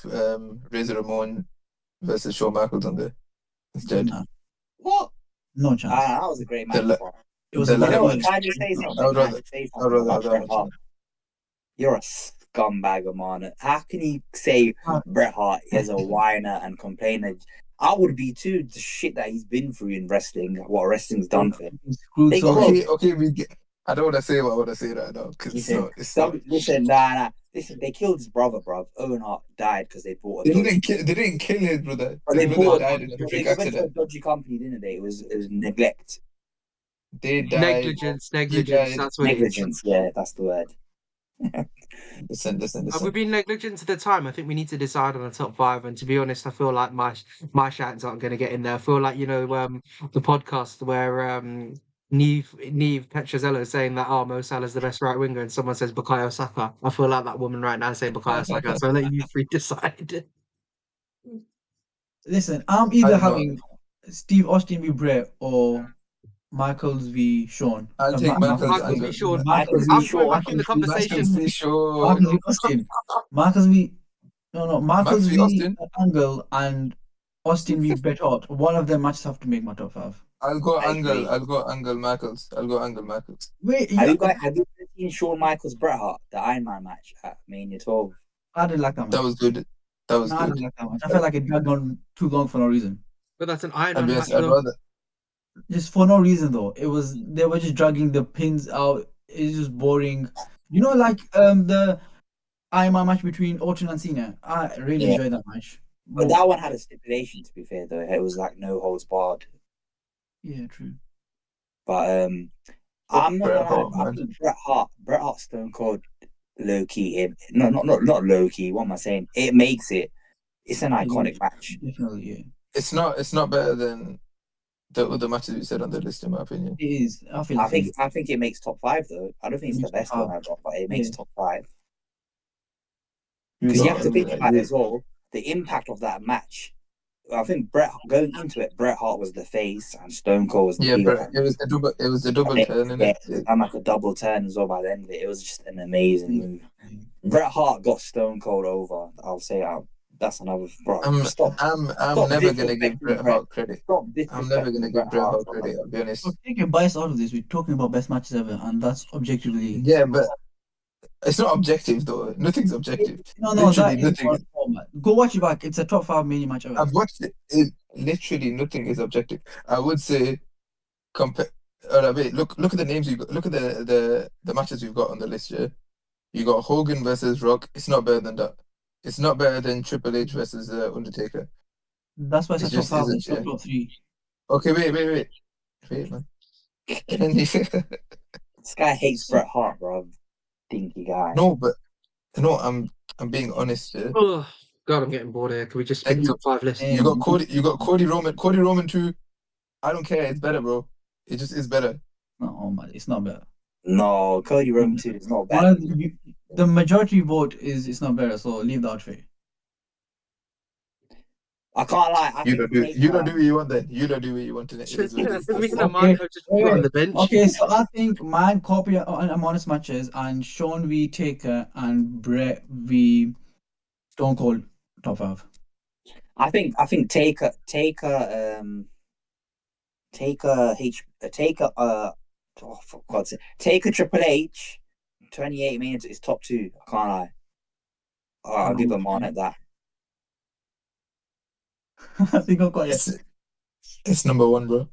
[SPEAKER 3] Razor Ramon versus Shawn Michaels on there instead.
[SPEAKER 2] Nah,
[SPEAKER 4] What?
[SPEAKER 2] no chance.
[SPEAKER 4] That was a great
[SPEAKER 3] The
[SPEAKER 4] match,
[SPEAKER 3] la-
[SPEAKER 4] bro.
[SPEAKER 2] It was
[SPEAKER 3] the
[SPEAKER 2] a
[SPEAKER 4] You
[SPEAKER 2] great
[SPEAKER 4] know
[SPEAKER 3] ladder
[SPEAKER 4] what?
[SPEAKER 2] match.
[SPEAKER 3] match.
[SPEAKER 4] Can I just say
[SPEAKER 3] I
[SPEAKER 4] something?
[SPEAKER 3] would
[SPEAKER 4] Can I
[SPEAKER 3] rather.
[SPEAKER 4] just say
[SPEAKER 3] I'd
[SPEAKER 4] something
[SPEAKER 3] rather have
[SPEAKER 4] about
[SPEAKER 3] that
[SPEAKER 4] Bret
[SPEAKER 3] match.
[SPEAKER 4] Hart? You're a scumbag, Amanat. How can you say Bret Hart is a whiner and complainer? I would be too. The shit that he's been through in wrestling, what wrestling's done for him.
[SPEAKER 2] Screwed
[SPEAKER 4] They
[SPEAKER 2] so
[SPEAKER 4] got
[SPEAKER 2] much.
[SPEAKER 3] Okay, we get. I don't want to say what I want to say right now because it's
[SPEAKER 4] listen.
[SPEAKER 3] not. It's not.
[SPEAKER 4] Listen, nah. Listen, they killed his brother, bro. Owen Hart died because they bought a
[SPEAKER 3] They
[SPEAKER 4] dodgy.
[SPEAKER 3] didn't kill. They didn't kill his brother.
[SPEAKER 4] But
[SPEAKER 3] His
[SPEAKER 4] they
[SPEAKER 3] brother
[SPEAKER 4] bought.
[SPEAKER 3] died in a
[SPEAKER 4] They
[SPEAKER 3] freak
[SPEAKER 4] went to a
[SPEAKER 3] accident.
[SPEAKER 4] dodgy company, didn't they? It was neglect,
[SPEAKER 3] They died.
[SPEAKER 1] Negligence,
[SPEAKER 3] He
[SPEAKER 1] negligence.
[SPEAKER 3] died.
[SPEAKER 1] That's what it is.
[SPEAKER 4] negligence. Yeah, that's the word.
[SPEAKER 1] Have we
[SPEAKER 3] Listen.
[SPEAKER 1] been negligent to the time? I think we need to decide on a top five. And to be honest, I feel like my shouts aren't going to get in there. I feel like the podcast where Neve Petrozello is saying that Mo Salah's the best right winger, and someone says Bukayo Saka. I feel like that woman right now saying Bukayo Saka. So I'll let you three decide.
[SPEAKER 2] Listen, I'm
[SPEAKER 3] I
[SPEAKER 2] either
[SPEAKER 3] don't know.
[SPEAKER 2] having Steve Austin v. Bret or Michaels v. Sean.
[SPEAKER 3] I'll take Michaels
[SPEAKER 1] Michaels v.
[SPEAKER 3] Angle.
[SPEAKER 1] Sean.
[SPEAKER 2] Michaels
[SPEAKER 4] v.
[SPEAKER 1] I'm
[SPEAKER 2] v.
[SPEAKER 1] coming
[SPEAKER 4] Shawn.
[SPEAKER 1] back in the
[SPEAKER 2] Michaels v.
[SPEAKER 1] conversation.
[SPEAKER 3] Michaels v. Shawn.
[SPEAKER 2] Michaels v. Austin. Michaels v. No.
[SPEAKER 3] Max
[SPEAKER 2] Michaels
[SPEAKER 3] v.
[SPEAKER 2] v.
[SPEAKER 3] Austin.
[SPEAKER 2] Angle and Austin v. Bret Hart. One of them matches have to make my top 5.
[SPEAKER 3] I'll go
[SPEAKER 4] I
[SPEAKER 3] Angle.
[SPEAKER 4] agree.
[SPEAKER 3] I'll go Angle Michaels. I'll go Angle Michaels.
[SPEAKER 2] Wait,
[SPEAKER 4] Have you seen Shawn Michaels Bret Hart, the Iron Man match at Mania 12?
[SPEAKER 2] I didn't like that match.
[SPEAKER 3] That was good. That was
[SPEAKER 2] No, I
[SPEAKER 3] good.
[SPEAKER 2] didn't like that match. I felt like it dragged on too long for no reason.
[SPEAKER 1] But that's an Iron
[SPEAKER 3] I'll
[SPEAKER 1] Man
[SPEAKER 3] be
[SPEAKER 1] match,
[SPEAKER 3] honest, I'd
[SPEAKER 1] though.
[SPEAKER 3] rather.
[SPEAKER 2] Just for no reason though. They were just dragging the pins out. It's just boring. You know, like the Iron Man match between Orton and Cena. I really
[SPEAKER 4] Yeah.
[SPEAKER 2] enjoyed that match.
[SPEAKER 4] But that one had a stipulation, to be fair, though. It was like no holds barred.
[SPEAKER 2] Yeah, true.
[SPEAKER 4] But I'm not
[SPEAKER 3] Bret
[SPEAKER 4] gonna lie.
[SPEAKER 3] Hart,
[SPEAKER 4] I
[SPEAKER 3] man.
[SPEAKER 4] think Bret Hart Stone Cold low key. Not low key. What am I saying? It makes it. It's an iconic match.
[SPEAKER 2] Definitely, yeah.
[SPEAKER 3] It's not better than the other matches we said on the list, in my opinion.
[SPEAKER 2] It is. I feel
[SPEAKER 4] I
[SPEAKER 2] like
[SPEAKER 4] think it makes top 5 though. I don't think it's the best one I've got, but it makes
[SPEAKER 2] Yeah.
[SPEAKER 4] top 5.
[SPEAKER 3] You
[SPEAKER 4] Because you
[SPEAKER 3] got-
[SPEAKER 4] have to think about it as well. The impact of that match. I think going into it, Bret Hart was the face and Stone Cold was the
[SPEAKER 3] Yeah,
[SPEAKER 4] heel.
[SPEAKER 3] Bret. It was a double turn,
[SPEAKER 4] Yeah,
[SPEAKER 3] innit?
[SPEAKER 4] and like a double turn as well by the end of it. It was just an amazing move. Bret Hart got Stone Cold over. I'll say that's another. Bro,
[SPEAKER 3] I'm
[SPEAKER 4] stop
[SPEAKER 3] never gonna give
[SPEAKER 4] disrespecting
[SPEAKER 3] Bret Hart credit.
[SPEAKER 4] Stop
[SPEAKER 3] I'm never gonna
[SPEAKER 4] disrespecting
[SPEAKER 3] give Bret Hart
[SPEAKER 4] on
[SPEAKER 3] credit.
[SPEAKER 4] that.
[SPEAKER 3] I'll be honest.
[SPEAKER 2] So take your bias out of this. We're talking about best matches ever, and that's objectively.
[SPEAKER 3] Yeah, but it's not objective though. Nothing's objective.
[SPEAKER 2] No,
[SPEAKER 3] Literally
[SPEAKER 2] that is
[SPEAKER 3] nothing.
[SPEAKER 2] one format. Go watch it back. It's a top 5 mini match ever.
[SPEAKER 3] I've watched it. Literally nothing is objective. I would say compare. Wait, look at the names you got. Look at the matches we've got on the list here. You got Hogan versus Rock. It's not better than that. It's not better than Triple H versus Undertaker.
[SPEAKER 2] That's why it's a
[SPEAKER 3] It
[SPEAKER 2] top
[SPEAKER 3] just
[SPEAKER 2] 5.
[SPEAKER 3] isn't.
[SPEAKER 2] It's not
[SPEAKER 3] Yeah.
[SPEAKER 2] top 3.
[SPEAKER 3] Okay, wait, man.
[SPEAKER 4] This guy hates Bret Hart, bro. Stinky guy.
[SPEAKER 3] No, but no, I'm being honest here.
[SPEAKER 1] Oh, God, I'm getting bored here. Can we just pick
[SPEAKER 3] And
[SPEAKER 1] top 5 list?
[SPEAKER 3] You got Cody Roman. Cody Roman too. I don't care. It's better, bro. It just is better.
[SPEAKER 2] No, oh my, it's not better.
[SPEAKER 4] No, Cody Roman 2 is not
[SPEAKER 2] One
[SPEAKER 4] bad.
[SPEAKER 2] of the majority vote is it's not better, so leave that for you.
[SPEAKER 4] I can't lie. I
[SPEAKER 3] You
[SPEAKER 4] think
[SPEAKER 3] don't do what you want then. You don't do what you want in it. It is what it is.
[SPEAKER 1] Me and
[SPEAKER 2] Okay,
[SPEAKER 1] Amanat just put on the bench.
[SPEAKER 2] Okay, so I think mine copy on Amanat's matches and Sean v Taker and Bret v Stone Cold top 5.
[SPEAKER 4] I think Taker oh for God's sake, Taker Triple H 28 minutes is top 2. I can't lie. Oh, I'll give them on at that.
[SPEAKER 2] I think I've got it.
[SPEAKER 3] It's number 1, bro.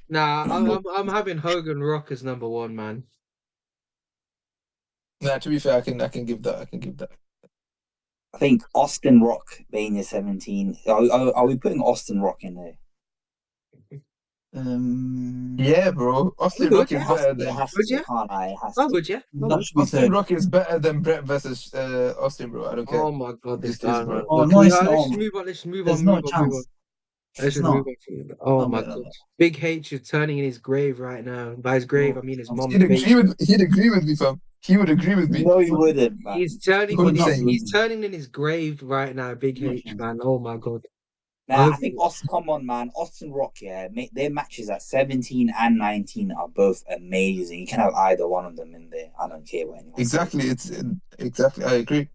[SPEAKER 1] Nah, I'm having Hogan Rock as number 1, man.
[SPEAKER 3] Nah, to be fair, I can give that. I can give that.
[SPEAKER 4] I think Austin Rock Mania 17. Are we putting Austin Rock in there?
[SPEAKER 3] Yeah, bro. Austin Rock is better
[SPEAKER 4] It
[SPEAKER 3] than
[SPEAKER 4] has
[SPEAKER 1] Would
[SPEAKER 4] to.
[SPEAKER 1] you?
[SPEAKER 4] I can't lie. It has
[SPEAKER 1] Oh,
[SPEAKER 4] to.
[SPEAKER 1] would you?
[SPEAKER 2] That should be
[SPEAKER 3] Austin
[SPEAKER 2] said.
[SPEAKER 3] Rock is better than Bret versus Austin, bro. I don't care.
[SPEAKER 1] Oh my God, this
[SPEAKER 3] Just
[SPEAKER 1] guy,
[SPEAKER 3] is, bro.
[SPEAKER 1] man.
[SPEAKER 2] Oh,
[SPEAKER 1] Look,
[SPEAKER 2] no, it's
[SPEAKER 1] let's
[SPEAKER 2] not.
[SPEAKER 1] just move on. Let's move
[SPEAKER 2] There's
[SPEAKER 1] on.
[SPEAKER 2] no
[SPEAKER 1] Move on.
[SPEAKER 2] chance.
[SPEAKER 1] Let's
[SPEAKER 2] It's
[SPEAKER 1] just
[SPEAKER 2] not.
[SPEAKER 1] move on. Oh
[SPEAKER 2] Not
[SPEAKER 1] my
[SPEAKER 2] better than
[SPEAKER 1] God. Big H is turning in his grave right now. By his grave, I mean his mom's face.
[SPEAKER 3] He'd agree with me, fam. He would agree with me.
[SPEAKER 4] No, he wouldn't, man.
[SPEAKER 1] He's turning.
[SPEAKER 2] would not
[SPEAKER 1] He's
[SPEAKER 2] be.
[SPEAKER 1] turning in his grave right now. Big
[SPEAKER 2] No
[SPEAKER 1] H,
[SPEAKER 2] chance.
[SPEAKER 1] man. Oh my God.
[SPEAKER 4] Nah, I think come on, man. Austin Rock, yeah, their matches at 17 and 19 are both amazing. You can have either one of them in there. I don't care what anyone
[SPEAKER 3] Exactly.
[SPEAKER 4] says.
[SPEAKER 3] Exactly. I agree.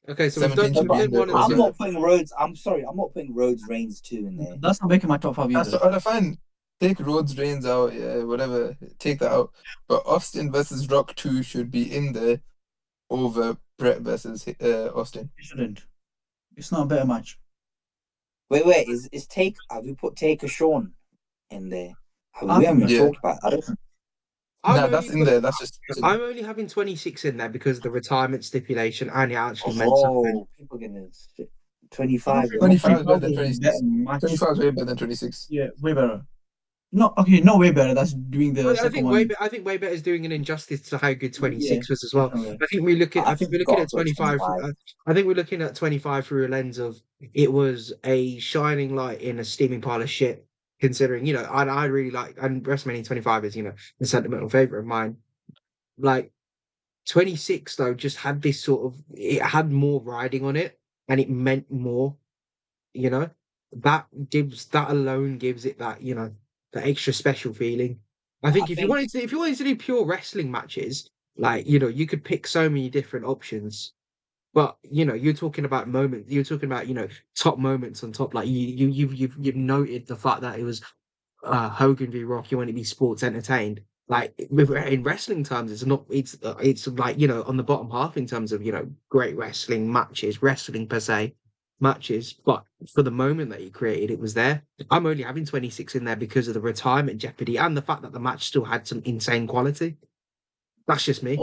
[SPEAKER 1] Okay, so we've
[SPEAKER 3] 17
[SPEAKER 1] done
[SPEAKER 3] should be in there
[SPEAKER 1] one and
[SPEAKER 3] also.
[SPEAKER 4] I'm
[SPEAKER 1] two.
[SPEAKER 4] not putting Rhodes. I'm sorry, I'm not putting Rhodes Reigns 2 in there.
[SPEAKER 2] That's not making my top 5
[SPEAKER 3] That's
[SPEAKER 2] either.
[SPEAKER 3] fine. Take Rhodes Reigns out, yeah, whatever. Take that out. But Austin versus Rock 2 should be in there over Bret versus Austin.
[SPEAKER 2] It shouldn't. It's not a better match.
[SPEAKER 4] Wait, is have we put Taker Sean in there? We haven't even
[SPEAKER 3] Yeah.
[SPEAKER 4] talked about it. I don't.
[SPEAKER 3] Nah, that's in there. That's just.
[SPEAKER 1] I'm only having 26 in there because of the retirement stipulation, and it actually meant something.
[SPEAKER 4] Oh, people gonna 25.
[SPEAKER 3] 25 is better than
[SPEAKER 2] Better
[SPEAKER 3] 26.
[SPEAKER 2] match.
[SPEAKER 3] 25 is way better than 26.
[SPEAKER 2] Yeah, way better. No, okay, not way better. That's doing the
[SPEAKER 1] I
[SPEAKER 2] second
[SPEAKER 1] think
[SPEAKER 2] one.
[SPEAKER 1] I think way better is doing an injustice to how good 26 was as well.
[SPEAKER 2] definitely.
[SPEAKER 1] I think we're looking at 25.
[SPEAKER 4] 25.
[SPEAKER 1] I think we're looking at 25 through a lens of it was a shining light in a steaming pile of shit. Considering, I really like, and WrestleMania 25 is, the sentimental favorite of mine. Like 26 though just had this sort of, it had more riding on it, and it meant more. you know, that alone gives it that, that extra special feeling. I think if you wanted to do pure wrestling matches, like, you could pick so many different options. But you're talking about moments. You're talking about top moments on top. Like you've noted the fact that it was Hogan v Rock. You want to be sports entertained. Like in wrestling terms, it's not. It's like on the bottom half in terms of great wrestling matches, wrestling per se matches. But for the moment that he created, it was there. I'm only having 26 in there because of the retirement jeopardy and the fact that the match still had some insane quality. That's just me.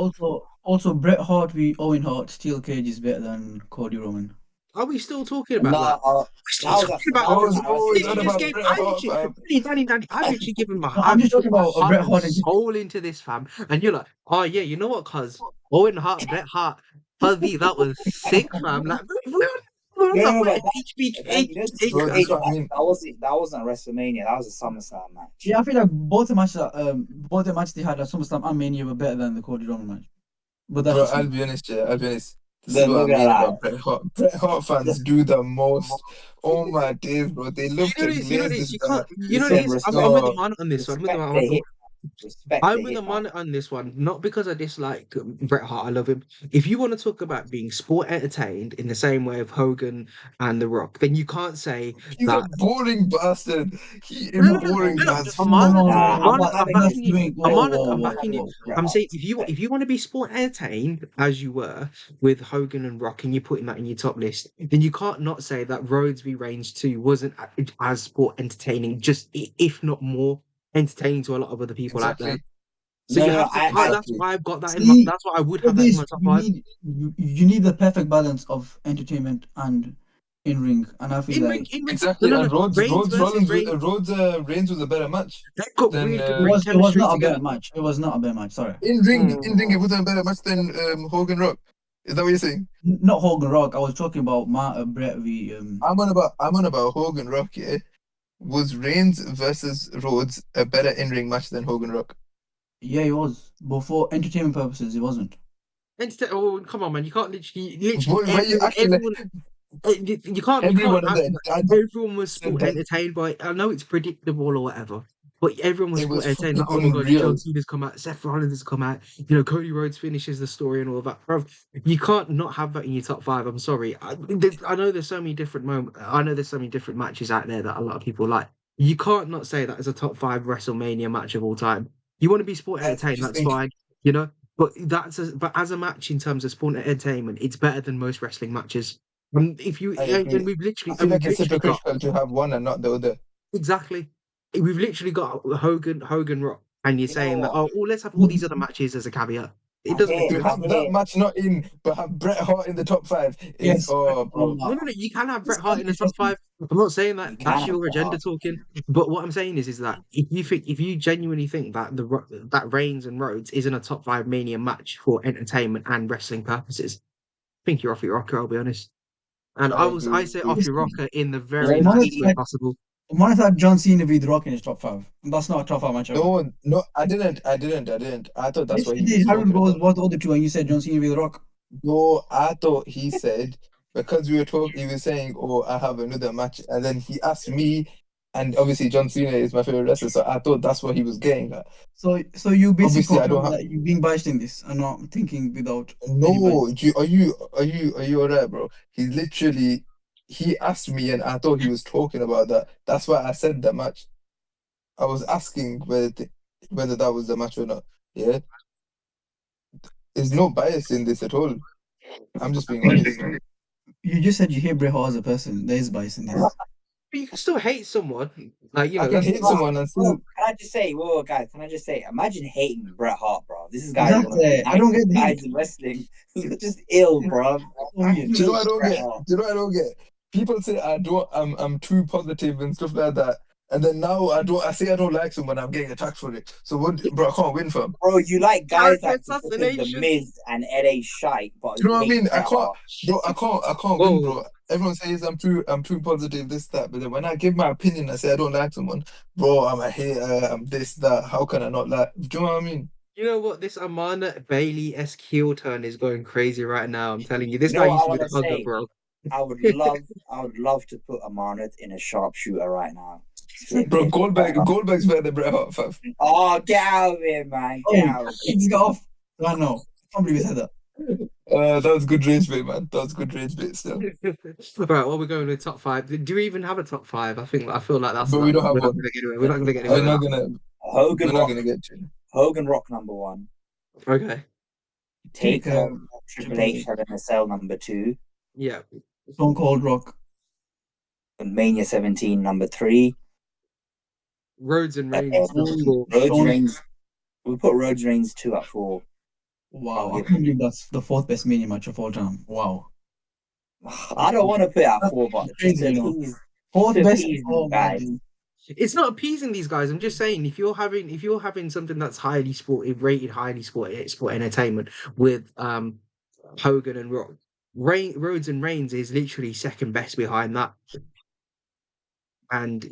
[SPEAKER 2] Also, Bret Hart v Owen Hart steel cage is better than Cody Roman.
[SPEAKER 1] Are we still talking about that?
[SPEAKER 4] No,
[SPEAKER 1] We're still talking about
[SPEAKER 3] I
[SPEAKER 4] that was
[SPEAKER 3] was
[SPEAKER 4] at
[SPEAKER 3] always on
[SPEAKER 1] literally just
[SPEAKER 3] about
[SPEAKER 1] gave.
[SPEAKER 4] WrestleMania.
[SPEAKER 3] Bret
[SPEAKER 1] I
[SPEAKER 3] Hart,
[SPEAKER 1] literally,
[SPEAKER 3] fam.
[SPEAKER 1] Danny, I've literally given my.
[SPEAKER 2] No, I'm
[SPEAKER 1] I've
[SPEAKER 2] just
[SPEAKER 1] put
[SPEAKER 2] talking
[SPEAKER 1] my
[SPEAKER 2] about
[SPEAKER 1] heart
[SPEAKER 2] Bret
[SPEAKER 1] and
[SPEAKER 2] Hart and
[SPEAKER 1] soul into this, fam. And you're like, oh yeah, you know what, cuz Owen Hart, Bret Hart, Fuzzy, that was sick, fam. Like we're on
[SPEAKER 4] No,
[SPEAKER 1] that
[SPEAKER 4] no,
[SPEAKER 1] what
[SPEAKER 4] but
[SPEAKER 1] HBK.
[SPEAKER 4] you know, the
[SPEAKER 3] Bro,
[SPEAKER 4] steel
[SPEAKER 3] that's
[SPEAKER 4] cage
[SPEAKER 3] what I
[SPEAKER 4] match,
[SPEAKER 3] mean.
[SPEAKER 4] that wasn't WrestleMania. That was a SummerSlam match.
[SPEAKER 2] yeah, I feel like both the matches they had at SummerSlam and Mania were better than the Cody Roman match. But that's
[SPEAKER 3] Bro,
[SPEAKER 2] just
[SPEAKER 3] I'll
[SPEAKER 2] me.
[SPEAKER 3] be honest, yeah, I'll be honest. This is
[SPEAKER 4] Look,
[SPEAKER 3] what I
[SPEAKER 4] look at
[SPEAKER 3] mean
[SPEAKER 4] that.
[SPEAKER 3] about Bret Hart. Bret Hart fans do the most. Oh my days, bro. They love to
[SPEAKER 1] You know
[SPEAKER 3] glaze
[SPEAKER 1] this.
[SPEAKER 3] this
[SPEAKER 1] You
[SPEAKER 3] guy
[SPEAKER 1] can't. You know
[SPEAKER 3] with
[SPEAKER 4] Listen,
[SPEAKER 3] some
[SPEAKER 1] this. I'm with the
[SPEAKER 3] oh,
[SPEAKER 1] man on this one. I'm with the
[SPEAKER 4] respect
[SPEAKER 1] man.
[SPEAKER 4] the hit, respect
[SPEAKER 1] I'm
[SPEAKER 4] the
[SPEAKER 1] with the
[SPEAKER 4] hit, man.
[SPEAKER 1] man on this one, not because I dislike Bret Hart. I love him. If you want to talk about being sport entertained in the same way of Hogan and The Rock, then you can't say
[SPEAKER 3] he's a
[SPEAKER 1] that.
[SPEAKER 3] boring bastard. He
[SPEAKER 1] No,
[SPEAKER 3] is
[SPEAKER 1] no, no,
[SPEAKER 3] boring
[SPEAKER 1] no, no.
[SPEAKER 3] as
[SPEAKER 2] No, no,
[SPEAKER 3] fuck,
[SPEAKER 2] no, no,
[SPEAKER 3] bro.
[SPEAKER 2] no.
[SPEAKER 1] Amanat,
[SPEAKER 2] What
[SPEAKER 1] I'm
[SPEAKER 2] he was
[SPEAKER 1] backing you.
[SPEAKER 2] doing. Whoa,
[SPEAKER 1] Amanat,
[SPEAKER 2] whoa,
[SPEAKER 1] I'm
[SPEAKER 2] whoa,
[SPEAKER 1] backing you.
[SPEAKER 2] whoa, Bret
[SPEAKER 1] I'm
[SPEAKER 2] Hart.
[SPEAKER 1] saying if you want to be sport entertained as you were with Hogan and Rock, and you're putting that in your top list, then you can't not say that Rhodes v Reigns 2 wasn't as sport entertaining, just if not more entertaining to a lot of other people out there.
[SPEAKER 3] Exactly.
[SPEAKER 1] So
[SPEAKER 4] No,
[SPEAKER 1] you
[SPEAKER 4] no, no.
[SPEAKER 1] have to. That's
[SPEAKER 3] Exactly.
[SPEAKER 1] why I've got that in my.
[SPEAKER 2] See,
[SPEAKER 1] That's why I would
[SPEAKER 2] for
[SPEAKER 1] have that in my
[SPEAKER 2] this,
[SPEAKER 1] top five.
[SPEAKER 2] you need the perfect balance of entertainment and in ring, and I feel like
[SPEAKER 1] In ring. No,
[SPEAKER 3] Exactly.
[SPEAKER 1] no, no.
[SPEAKER 3] And Rhodes
[SPEAKER 1] Reigns
[SPEAKER 3] Rhodes
[SPEAKER 1] versus
[SPEAKER 3] Rollins
[SPEAKER 1] Reigns.
[SPEAKER 3] Reigns was a better match
[SPEAKER 1] They've got
[SPEAKER 3] than
[SPEAKER 1] really good ring
[SPEAKER 2] it was
[SPEAKER 1] chemistry
[SPEAKER 2] not a better
[SPEAKER 1] together.
[SPEAKER 2] match. It was not a better match. Sorry,
[SPEAKER 3] in ring it
[SPEAKER 1] Mm.
[SPEAKER 3] wasn't a better match than Hogan Rock. Is that what you're saying?
[SPEAKER 2] not Hogan Rock. I was talking about Bret v
[SPEAKER 3] I'm on about Hogan Rock, yeah. Was Reigns versus Rhodes a better in-ring match than Hogan Rock?
[SPEAKER 2] Yeah, it was. But for entertainment purposes, it wasn't.
[SPEAKER 1] Oh, come on, man! You can't literally
[SPEAKER 3] Why you acting like
[SPEAKER 1] everyone. You can't
[SPEAKER 3] everyone on
[SPEAKER 1] have
[SPEAKER 3] the dad
[SPEAKER 1] everyone was
[SPEAKER 3] said
[SPEAKER 1] sport
[SPEAKER 3] that
[SPEAKER 1] entertained by I know it's predictable or whatever, but everyone was
[SPEAKER 3] it
[SPEAKER 1] sport
[SPEAKER 3] was
[SPEAKER 1] entertained.
[SPEAKER 3] fucking
[SPEAKER 1] Like, oh my god, John
[SPEAKER 3] unreal?
[SPEAKER 1] Cena's come out, Seth Rollins has come out, Cody Rhodes finishes the story and all that. Bro, you can't not have that in your top five. I'm sorry. I know there's so many different moments. I know there's so many different matches out there that a lot of people like. You can't not say that as a top five WrestleMania match of all time. You want to be sport
[SPEAKER 3] I
[SPEAKER 1] entertained,
[SPEAKER 3] just
[SPEAKER 1] that's
[SPEAKER 3] think
[SPEAKER 1] fine, but but as a match in terms of sport entertainment, it's better than most wrestling matches. If you
[SPEAKER 3] I agree.
[SPEAKER 1] and
[SPEAKER 3] I feel
[SPEAKER 1] we've
[SPEAKER 3] like it's
[SPEAKER 1] literally got
[SPEAKER 3] hypocritical to have one and not the other.
[SPEAKER 1] exactly, we've literally got Hogan Rock, and you're
[SPEAKER 4] You know
[SPEAKER 1] saying that
[SPEAKER 4] what?
[SPEAKER 1] let's have all these other matches as a caveat. It
[SPEAKER 4] I'm
[SPEAKER 1] doesn't make
[SPEAKER 4] here.
[SPEAKER 3] To
[SPEAKER 1] sense.
[SPEAKER 4] I'm
[SPEAKER 3] have that
[SPEAKER 4] here.
[SPEAKER 3] match not in, but have Bret Hart in the top five is
[SPEAKER 2] Yes,
[SPEAKER 3] oh bro.
[SPEAKER 1] No, no, no. You can have
[SPEAKER 2] this
[SPEAKER 1] Bret Hart in the
[SPEAKER 2] is
[SPEAKER 1] top
[SPEAKER 2] just
[SPEAKER 1] five. I'm not saying that.
[SPEAKER 4] You can
[SPEAKER 1] That's
[SPEAKER 4] have
[SPEAKER 1] your
[SPEAKER 4] Bret
[SPEAKER 1] agenda
[SPEAKER 4] Hart.
[SPEAKER 1] talking. But what I'm saying is that if you genuinely think that that Reigns and Rhodes isn't a top five Mania match for entertainment and wrestling purposes, I think you're off your rocker. I'll be honest. And
[SPEAKER 3] I
[SPEAKER 1] I
[SPEAKER 3] agree.
[SPEAKER 1] say off your rocker in the
[SPEAKER 4] Low
[SPEAKER 1] very nicest
[SPEAKER 4] key.
[SPEAKER 1] way
[SPEAKER 2] Monarch
[SPEAKER 1] possible.
[SPEAKER 2] had John Cena v The Rock in his top five. That's not a top five match ever.
[SPEAKER 3] No, no, I didn't. I thought that's
[SPEAKER 2] Yes,
[SPEAKER 3] what
[SPEAKER 2] you
[SPEAKER 3] he was
[SPEAKER 2] did. Harold
[SPEAKER 3] talking
[SPEAKER 2] goes,
[SPEAKER 3] about.
[SPEAKER 2] what the other two, and you said John Cena v The Rock.
[SPEAKER 3] No, I thought he said because we were talking, he was saying, "Oh, I have another match," and then he asked me, and obviously John Cena is my favorite wrestler, so I thought that's what he was getting at.
[SPEAKER 2] So you basically
[SPEAKER 3] Obviously, I don't
[SPEAKER 2] confirm
[SPEAKER 3] have.
[SPEAKER 2] that you're being biased in this and not thinking without any bias.
[SPEAKER 3] No, are you alright, bro? He asked me, and I thought he was talking about that. That's why I said that match. I was asking whether that was the match or not. Yeah, there's no bias in this at all. I'm just being honest.
[SPEAKER 2] You just said you hate Bret Hart as a person. There is bias in this.
[SPEAKER 1] But you can still hate someone. Like,
[SPEAKER 3] I can
[SPEAKER 1] that's
[SPEAKER 3] hate
[SPEAKER 1] not.
[SPEAKER 3] someone and
[SPEAKER 4] Bro,
[SPEAKER 3] still.
[SPEAKER 4] can I just say, whoa, guys, can I just say, imagine hating Bret Hart, bro. This is guy one of the
[SPEAKER 2] Exactly. I don't
[SPEAKER 4] nicest
[SPEAKER 2] get the hate.
[SPEAKER 4] guys in wrestling. You're just ill, bro.
[SPEAKER 2] So
[SPEAKER 4] I
[SPEAKER 2] weird.
[SPEAKER 3] Do you know
[SPEAKER 4] hate
[SPEAKER 3] what I don't
[SPEAKER 4] Bret
[SPEAKER 3] get?
[SPEAKER 4] Hart.
[SPEAKER 3] Do you know what I don't get? People say I'm too positive and stuff like that. And then now I say I don't like someone, I'm getting attacked for it. So what bro, I can't win from.
[SPEAKER 4] Bro, you like guys
[SPEAKER 1] Character
[SPEAKER 4] like the fucking The
[SPEAKER 1] assassination.
[SPEAKER 4] Miz and LA Shite, but
[SPEAKER 3] Do you
[SPEAKER 4] you
[SPEAKER 3] know what I
[SPEAKER 4] hate
[SPEAKER 3] mean? I
[SPEAKER 4] Bret
[SPEAKER 3] can't
[SPEAKER 4] Hart.
[SPEAKER 3] bro, I can't win,
[SPEAKER 1] Whoa.
[SPEAKER 3] bro. Everyone says I'm too positive, this, that. But then when I give my opinion, I say I don't like someone, bro, I'm a hater, I'm this, that. How can I not like? Do you know what I mean?
[SPEAKER 1] You know what? This Amana Bailey-esque heel turn is going crazy right now. I'm telling you, this
[SPEAKER 4] You
[SPEAKER 1] guy
[SPEAKER 4] know what
[SPEAKER 1] used
[SPEAKER 4] I
[SPEAKER 1] to be
[SPEAKER 4] want
[SPEAKER 1] the
[SPEAKER 4] to
[SPEAKER 1] hugger,
[SPEAKER 4] say?
[SPEAKER 1] bro.
[SPEAKER 4] I would love to put Amanat in a sharpshooter right now.
[SPEAKER 3] Bro, Goldberg's better than Bret Hart, fam.
[SPEAKER 4] Oh, get out of here, man! Get out of
[SPEAKER 2] He just got off. I know. Can't believe he said that.
[SPEAKER 3] That was good rage bait, man. That was good rage bait still.
[SPEAKER 1] Right, well, we're going with top 5. Do we even have a top 5? I feel like that's
[SPEAKER 3] But
[SPEAKER 1] not.
[SPEAKER 3] we don't have
[SPEAKER 1] We're not
[SPEAKER 3] one.
[SPEAKER 1] going to get away. We're not going to get
[SPEAKER 3] We're
[SPEAKER 1] away.
[SPEAKER 3] not gonna.
[SPEAKER 4] Hogan
[SPEAKER 3] We're not
[SPEAKER 4] Rock.
[SPEAKER 3] gonna get to.
[SPEAKER 4] Hogan Rock number 1.
[SPEAKER 1] Okay.
[SPEAKER 2] Taker,
[SPEAKER 4] Triple H Hell in a Cell number 2.
[SPEAKER 1] Yeah.
[SPEAKER 2] Stone Cold Rock.
[SPEAKER 4] And Mania 17 number 3.
[SPEAKER 1] Rhodes and Reigns
[SPEAKER 4] Uh,
[SPEAKER 1] number 4.
[SPEAKER 4] Rhodes
[SPEAKER 2] Shawn-
[SPEAKER 4] Reigns. We put Rhodes Reigns 2 at 4.
[SPEAKER 2] Wow,
[SPEAKER 4] Oh,
[SPEAKER 2] I can't believe that's the 4th best Mania match of all time. Wow.
[SPEAKER 4] I don't want to put it at 4, but
[SPEAKER 2] Crazy,
[SPEAKER 4] just to
[SPEAKER 2] you know.
[SPEAKER 4] appease
[SPEAKER 2] 4th
[SPEAKER 4] to
[SPEAKER 2] best.
[SPEAKER 4] appease
[SPEAKER 2] Oh
[SPEAKER 4] these
[SPEAKER 2] my
[SPEAKER 4] guys.
[SPEAKER 2] God.
[SPEAKER 1] It's not appeasing these guys. I'm just saying, if you're having something that's highly rated highly sport entertainment with Hogan and Rock, Rhodes and Reigns is literally second best behind that, and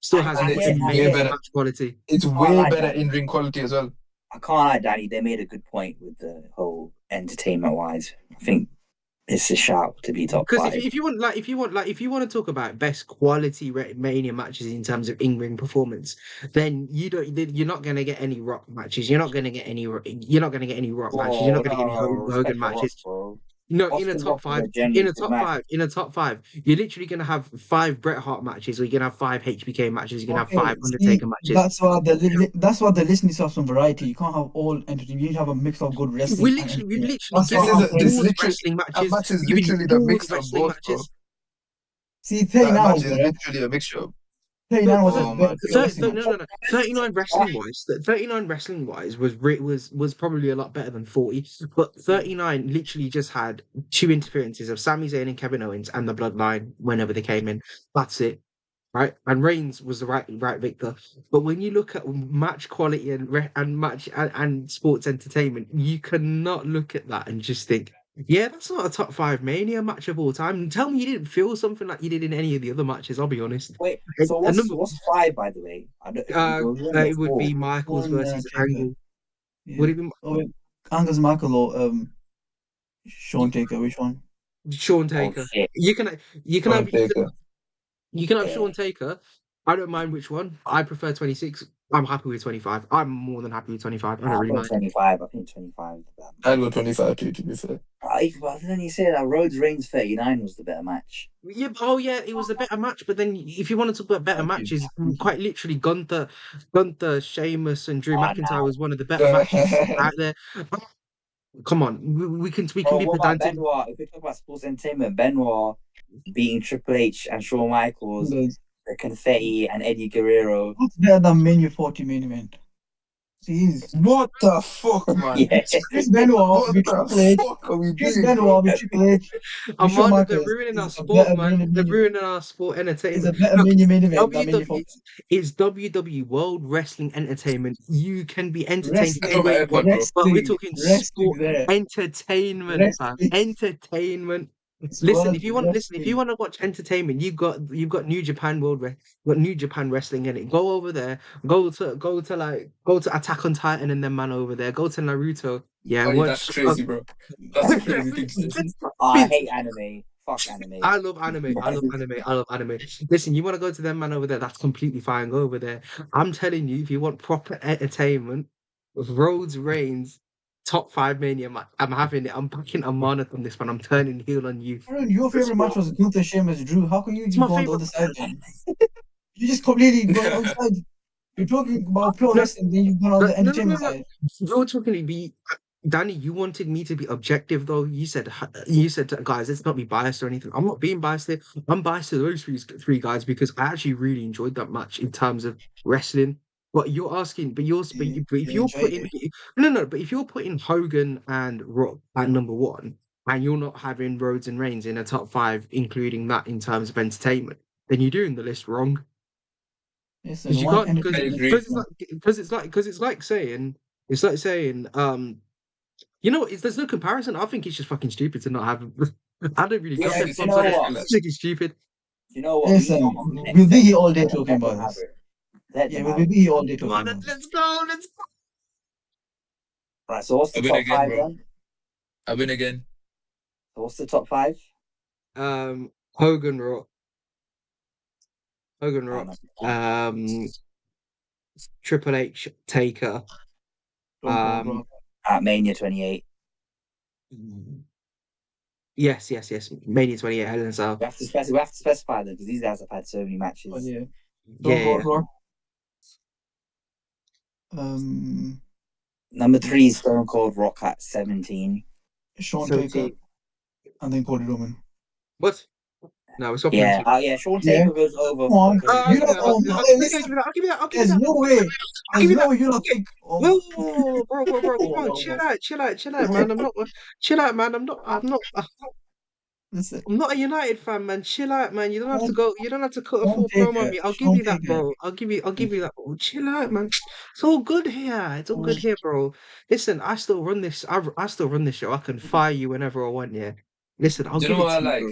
[SPEAKER 1] still has
[SPEAKER 3] And it's way
[SPEAKER 1] amazing
[SPEAKER 3] better.
[SPEAKER 1] match quality.
[SPEAKER 3] It's
[SPEAKER 4] Oh, I
[SPEAKER 3] way
[SPEAKER 4] like
[SPEAKER 3] better
[SPEAKER 4] that.
[SPEAKER 3] in ring quality as well.
[SPEAKER 4] I can't lie, Danny. They made a good point with the whole entertainment wise. I think it's a shout to be top
[SPEAKER 1] Because
[SPEAKER 4] 5.
[SPEAKER 1] if you want to talk about best quality Mania matches in terms of in-ring performance, then you're not going to get any Rock matches. You're not going to get any Rock matches. You're not going to get any Hogan
[SPEAKER 4] Respect the Rock,
[SPEAKER 1] matches.
[SPEAKER 4] bro.
[SPEAKER 1] No, in a
[SPEAKER 4] Austin
[SPEAKER 1] top
[SPEAKER 4] Rock is
[SPEAKER 1] five,
[SPEAKER 4] a genuinely good match.
[SPEAKER 1] in a top five, you're literally gonna have 5 Bret Hart matches, or you're gonna have 5 HBK matches, you're gonna have 5 Undertaker matches.
[SPEAKER 2] That's why the list needs to have some variety. You can't have all entertainment. You need to have a mix of good wrestling.
[SPEAKER 1] We've literally
[SPEAKER 2] That's
[SPEAKER 1] given
[SPEAKER 2] what I'm
[SPEAKER 1] you
[SPEAKER 2] saying.
[SPEAKER 1] all the wrestling
[SPEAKER 3] That
[SPEAKER 1] matches.
[SPEAKER 3] match is
[SPEAKER 1] We've given
[SPEAKER 3] literally
[SPEAKER 1] you
[SPEAKER 3] the
[SPEAKER 1] all
[SPEAKER 3] mix
[SPEAKER 1] the
[SPEAKER 3] of
[SPEAKER 1] wrestling
[SPEAKER 3] both, bro.
[SPEAKER 1] matches.
[SPEAKER 2] See,
[SPEAKER 3] That
[SPEAKER 2] 39
[SPEAKER 3] match
[SPEAKER 2] was
[SPEAKER 3] is
[SPEAKER 2] better.
[SPEAKER 3] literally a mixture.
[SPEAKER 2] 39 was a
[SPEAKER 3] Oh
[SPEAKER 2] better
[SPEAKER 3] my
[SPEAKER 2] wrestling match.
[SPEAKER 1] 39 wrestling wise was probably a lot better than 40, but 39 literally just had 2 interferences of Sami Zayn and Kevin Owens and the Bloodline whenever they came in. That's it. Right, and Reigns was the right victor. But when you look at match quality and match and sports entertainment, you cannot look at that and just think, yeah, that's not a top 5 Mania match of all time. Tell me you didn't feel something like you did in any of the other matches. I'll be honest.
[SPEAKER 4] Wait,
[SPEAKER 1] And,
[SPEAKER 4] so
[SPEAKER 1] and number
[SPEAKER 4] what's 5, by the way? I don't.
[SPEAKER 1] it would be Michaels versus Angle. Would it be
[SPEAKER 2] Oh, Angus Michael or Sean Taker? Which one?
[SPEAKER 1] Sean
[SPEAKER 4] Oh
[SPEAKER 1] Taker?
[SPEAKER 4] shit!
[SPEAKER 1] You can have
[SPEAKER 3] Taker.
[SPEAKER 1] you can have
[SPEAKER 4] Yeah.
[SPEAKER 1] Sean Taker. I don't mind which one. I prefer 26. I'm happy with 25. I'm more than happy with 25. I don't really mind.
[SPEAKER 4] 25. I think 25 is the better.
[SPEAKER 3] I'd go 25 too, to be fair.
[SPEAKER 4] But then you say that Rhodes Reigns 39 was the better match.
[SPEAKER 1] Yeah, it was a better match. But then, if you want to talk about better matches, quite literally, Gunther, Sheamus, and Drew McIntyre was one of the better matches out there. Come on, we can be
[SPEAKER 4] What about
[SPEAKER 1] pedantic.
[SPEAKER 4] Benoit? If we talk about sports entertainment, Benoit beating Triple H and Shawn Michaels, the Confetti and Eddie Guerrero.
[SPEAKER 2] What's better than Mania 40 main event? Jeez.
[SPEAKER 3] What the fuck, man?
[SPEAKER 4] Yeah.
[SPEAKER 2] Chris Benoit
[SPEAKER 3] What
[SPEAKER 2] with
[SPEAKER 3] the
[SPEAKER 2] Triple H.
[SPEAKER 3] fuck are we
[SPEAKER 2] Chris
[SPEAKER 3] doing, bro?
[SPEAKER 2] Benoit with Triple H. with Shawn
[SPEAKER 1] Amanda, they're
[SPEAKER 2] Michaels
[SPEAKER 1] ruining our
[SPEAKER 2] is a
[SPEAKER 1] sport,
[SPEAKER 2] better
[SPEAKER 1] man. They're
[SPEAKER 2] Mania-
[SPEAKER 1] ruining our sport
[SPEAKER 2] It's a
[SPEAKER 1] entertainment.
[SPEAKER 2] better
[SPEAKER 1] Look,
[SPEAKER 2] Mania main event than Mania 40.
[SPEAKER 1] It's WWE World Wrestling Entertainment. You can be entertained
[SPEAKER 2] Wrestling,
[SPEAKER 1] any way you want,
[SPEAKER 3] bro.
[SPEAKER 1] but we're talking
[SPEAKER 2] wrestling
[SPEAKER 1] sport
[SPEAKER 2] there.
[SPEAKER 1] entertainment, fam.
[SPEAKER 2] Wrestling.
[SPEAKER 1] Entertainment.
[SPEAKER 2] It's
[SPEAKER 1] Listen,
[SPEAKER 2] world
[SPEAKER 1] if you want
[SPEAKER 2] wrestling.
[SPEAKER 1] to watch entertainment, you've got New Japan got New Japan Wrestling in it. Go over there. Go to Attack on Titan and then man over there. Go to Naruto. Yeah,
[SPEAKER 3] Hey,
[SPEAKER 1] watch.
[SPEAKER 3] that's crazy, bro. That's a crazy thing to say.
[SPEAKER 4] I hate anime. Fuck anime.
[SPEAKER 1] I love anime. I love anime. Listen, you want to go to them man over there? That's completely fine. Go over there. I'm telling you, if you want proper entertainment, with Rhodes Reigns, top 5 Mania match, I'm having it. I'm backing Amanat on this one. I'm turning heel on you.
[SPEAKER 2] Aaron, your favorite match was Gunther Sheamus Drew. How can you
[SPEAKER 1] It's
[SPEAKER 2] just
[SPEAKER 1] my
[SPEAKER 2] go on the
[SPEAKER 1] favorite.
[SPEAKER 2] other side then? You just completely go outside. You're talking about pure
[SPEAKER 1] No,
[SPEAKER 2] wrestling, then you go on the entertainment
[SPEAKER 1] no.
[SPEAKER 2] side.
[SPEAKER 1] You're talking to be Danny. You wanted me to be objective, though. You said, guys, let's not be biased or anything. I'm not being biased here. I'm biased to those three guys because I actually really enjoyed that match in terms of wrestling. But you're asking, but if you're
[SPEAKER 2] enjoyed
[SPEAKER 1] putting but if you're putting Hogan and Rock at number 1, and you're not having Rhodes and Reigns in a top 5, including that in terms of entertainment, then you're doing the list wrong.
[SPEAKER 2] Listen,
[SPEAKER 1] Because you
[SPEAKER 2] one
[SPEAKER 1] can't, because
[SPEAKER 3] I
[SPEAKER 2] entertainment.
[SPEAKER 3] agree.
[SPEAKER 1] it's like saying there's no comparison. I think it's just fucking stupid to not have. I don't really
[SPEAKER 4] Yeah,
[SPEAKER 1] care.
[SPEAKER 3] it's
[SPEAKER 4] you know
[SPEAKER 3] ridiculous.
[SPEAKER 4] what?
[SPEAKER 1] I think it's stupid.
[SPEAKER 4] You know what?
[SPEAKER 2] Listen,
[SPEAKER 4] We know next
[SPEAKER 2] we'll be here
[SPEAKER 4] segment,
[SPEAKER 2] all day
[SPEAKER 4] let
[SPEAKER 2] talking
[SPEAKER 4] them
[SPEAKER 2] about
[SPEAKER 4] have
[SPEAKER 2] this.
[SPEAKER 4] it. Let
[SPEAKER 2] Yeah,
[SPEAKER 4] them
[SPEAKER 2] we'll
[SPEAKER 4] have
[SPEAKER 2] be
[SPEAKER 4] it.
[SPEAKER 2] here all day
[SPEAKER 1] Come
[SPEAKER 2] talking
[SPEAKER 1] on,
[SPEAKER 2] about this.
[SPEAKER 1] let's go. Let's go.
[SPEAKER 4] Right, so what's the
[SPEAKER 3] I win
[SPEAKER 4] top
[SPEAKER 3] again,
[SPEAKER 4] 5
[SPEAKER 3] bro.
[SPEAKER 4] then?
[SPEAKER 3] I win again.
[SPEAKER 4] So what's the top 5?
[SPEAKER 1] Hogan Rock, Hogan Rock, Triple H, Taker.
[SPEAKER 2] Stone Cold Rock.
[SPEAKER 4] At Mania 28.
[SPEAKER 1] Yes. Mania 28, Hell in a Cell.
[SPEAKER 4] We have to specify them because these guys have had so many matches.
[SPEAKER 2] Oh, yeah.
[SPEAKER 1] Yeah,
[SPEAKER 2] Stone Cold Rock.
[SPEAKER 4] Number 3 is Stone Cold Rock at 17.
[SPEAKER 2] Sean
[SPEAKER 1] 17.
[SPEAKER 2] Taker, and then Cody Roman.
[SPEAKER 1] What? No, we're swapping.
[SPEAKER 4] Yeah, Sean Taker goes over.
[SPEAKER 2] Come on.
[SPEAKER 4] Cody
[SPEAKER 2] You
[SPEAKER 4] Roman.
[SPEAKER 2] don't. Oh no! Hey, listen.
[SPEAKER 1] I'll give you that. I'll give you
[SPEAKER 2] There's
[SPEAKER 1] that.
[SPEAKER 2] no way. There's
[SPEAKER 1] you
[SPEAKER 2] no
[SPEAKER 1] that.
[SPEAKER 2] way you don't think.
[SPEAKER 1] Whoa,
[SPEAKER 2] Oh,
[SPEAKER 1] bro, come on, chill out, man. Chill out, man.
[SPEAKER 2] listen.
[SPEAKER 1] I'm not a United fan, man. Chill out, man. You don't have to go. You don't have to cut a
[SPEAKER 2] Sean
[SPEAKER 1] full promo on
[SPEAKER 2] Taker.
[SPEAKER 1] me. I'll give
[SPEAKER 2] Sean
[SPEAKER 1] you that,
[SPEAKER 2] Taker.
[SPEAKER 1] bro. I'll give you that. Bro. Chill out, man. It's all good here. It's all good here, bro. Listen, I still run this. I still run this show. I can fire you whenever I want. Yeah. Listen, I'll
[SPEAKER 3] Do you
[SPEAKER 1] give
[SPEAKER 3] know
[SPEAKER 1] it
[SPEAKER 3] what I
[SPEAKER 1] to you,
[SPEAKER 3] like?
[SPEAKER 1] bro.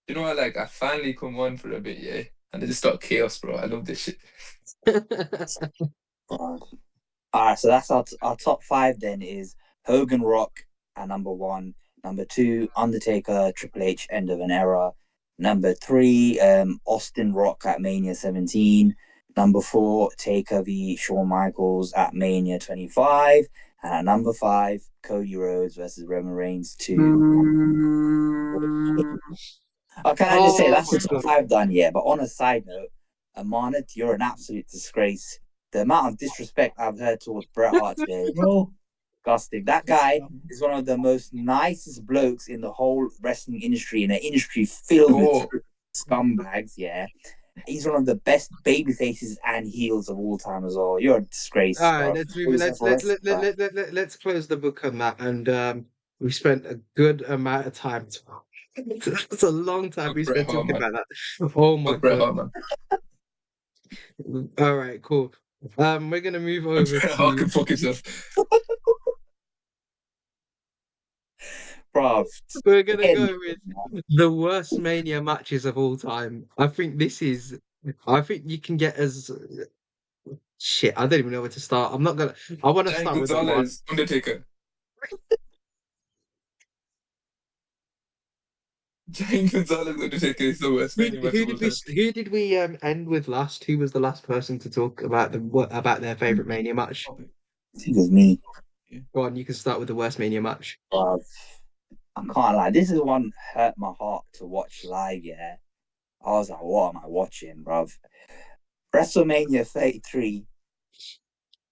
[SPEAKER 3] You know what I like? I finally come on for a bit, yeah, and I just start chaos, bro. I love this shit.
[SPEAKER 4] Alright, so that's our top 5 then is Hogan Rock at number 1. Number 2, Undertaker, Triple H, End of an Era. Number 3, Austin Rock at Mania 17. Number 4, Taker v Shawn Michaels at Mania 25. And at number 5, Cody Rhodes versus Roman Reigns 2. Can I just say that's the top 5 done, yeah. But on a side note, Amanat, you're an absolute disgrace. The amount of disrespect I've heard towards Bret Hart today,
[SPEAKER 2] Bro.
[SPEAKER 4] disgusting. That guy is one of the most nicest blokes in the whole wrestling industry, in an industry filled with scumbags. Yeah, he's one of the best baby faces and heels of all time as well. You're a disgrace,
[SPEAKER 1] All right,
[SPEAKER 4] bro.
[SPEAKER 1] let's move. Let's close the book on that. And we spent a good amount of time. It's a long time we spent talking about that. Oh my
[SPEAKER 3] Bret
[SPEAKER 1] god.
[SPEAKER 3] Hart, man.
[SPEAKER 1] All right, cool. We're gonna move over
[SPEAKER 3] Bret Hart
[SPEAKER 1] to.
[SPEAKER 3] can fuck himself.
[SPEAKER 4] Bro,
[SPEAKER 1] We're gonna go with the worst Mania matches of all time. I think this is. I think you can get as. Shit, I don't even know where to start. I'm not gonna. I want to
[SPEAKER 3] Giant
[SPEAKER 1] start with the one.
[SPEAKER 3] Gonzalez, Undertaker. Giant Gonzalez, Undertaker is the worst Mania match of all time.
[SPEAKER 1] Who did we end with last? Who was the last person to talk about about their favorite Mania match?
[SPEAKER 4] I think it was me.
[SPEAKER 1] Go on, you can start with the worst Mania match.
[SPEAKER 4] Bro, I can't lie. This is one hurt my heart to watch live. Yeah, I was like, what am I watching, bruv? WrestleMania 33,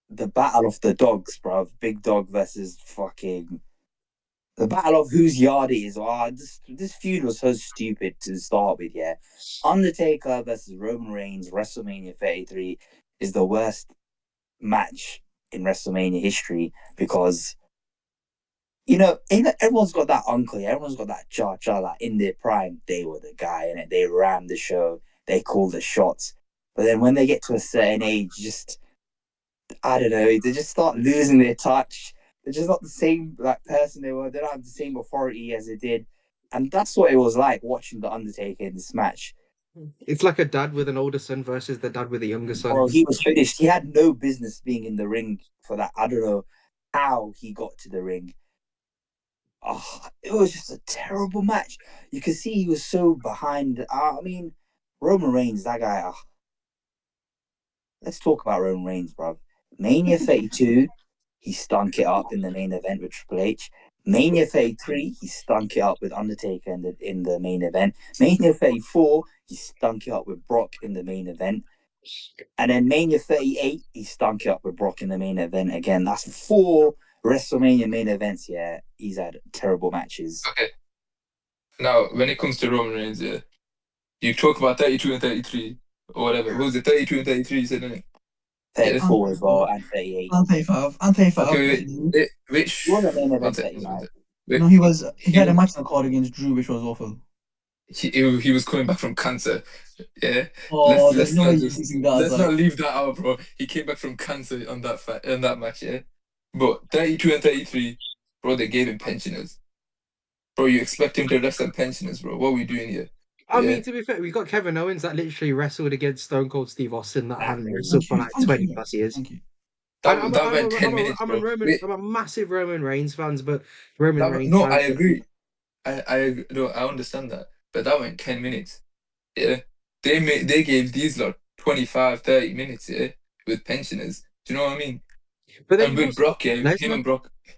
[SPEAKER 4] the Battle of the Dogs, bruv. Big Dog versus fucking the Battle of whose yard it is. Oh, this feud was so stupid to start with. Yeah, Undertaker versus Roman Reigns, WrestleMania 33 is the worst match in WrestleMania history because everyone's got that uncle, everyone's got that cha-cha, like in their prime, they were the guy, and they ran the show, they called the shots. But then when they get to a certain age, I don't know, they just start losing their touch. They're just not the same like person they were. They don't have the same authority as they did. And that's what it was like watching The Undertaker in this match.
[SPEAKER 1] It's like a dad with an older son versus the dad with a younger son.
[SPEAKER 4] Or he was finished. He had no business being in the ring for that. I don't know how he got to the ring. Oh, it was just a terrible match. You could see he was so behind. I mean, Roman Reigns, that guy. Let's talk about Roman Reigns, bro. Mania 32, he stunk it up in the main event with Triple H. Mania 33, he stunk it up with Undertaker in the main event. Mania 34, he stunk it up with Brock in the main event. And then Mania 38, he stunk it up with Brock in the main event again. That's 4 WrestleMania main events, yeah. He's had terrible matches.
[SPEAKER 3] Okay. Now, when it comes to Roman Reigns, yeah, you talk about 32 and 33, or whatever. What was it, 32 and 33 you said, didn't it?
[SPEAKER 4] 34 as well, and 38.
[SPEAKER 2] And 35.
[SPEAKER 3] Okay, which...
[SPEAKER 4] He wasn't main
[SPEAKER 3] One
[SPEAKER 4] event
[SPEAKER 3] second.
[SPEAKER 4] 35.
[SPEAKER 2] No, he had a match on the card against Drew, which was awful.
[SPEAKER 3] He was coming back from cancer. Yeah.
[SPEAKER 2] Oh,
[SPEAKER 3] let's
[SPEAKER 2] no
[SPEAKER 3] not
[SPEAKER 2] way
[SPEAKER 3] just,
[SPEAKER 2] using that.
[SPEAKER 3] let's not leave that out, bro. He came back from cancer on that match, yeah. But 32 and 33, bro, they gave him pensioners. Bro, you expect him to wrestle pensioners, bro? What are we doing here?
[SPEAKER 1] I mean, to be fair, we got Kevin Owens that literally wrestled against Stone Cold Steve Austin that hadn't wrestled for like 20 plus years.
[SPEAKER 2] Thank you.
[SPEAKER 3] That went 10 minutes, bro.
[SPEAKER 1] I'm a massive Roman Reigns fans, but Roman Reigns
[SPEAKER 3] No,
[SPEAKER 1] fans.
[SPEAKER 3] I agree. I understand that, but that went 10 minutes. Yeah, they gave these lot 25, 30 minutes. Yeah, with pensioners. Do you know what I mean?
[SPEAKER 1] But then
[SPEAKER 3] And
[SPEAKER 1] you've
[SPEAKER 3] with
[SPEAKER 1] also got
[SPEAKER 3] Brock, yeah,
[SPEAKER 1] Lesnar.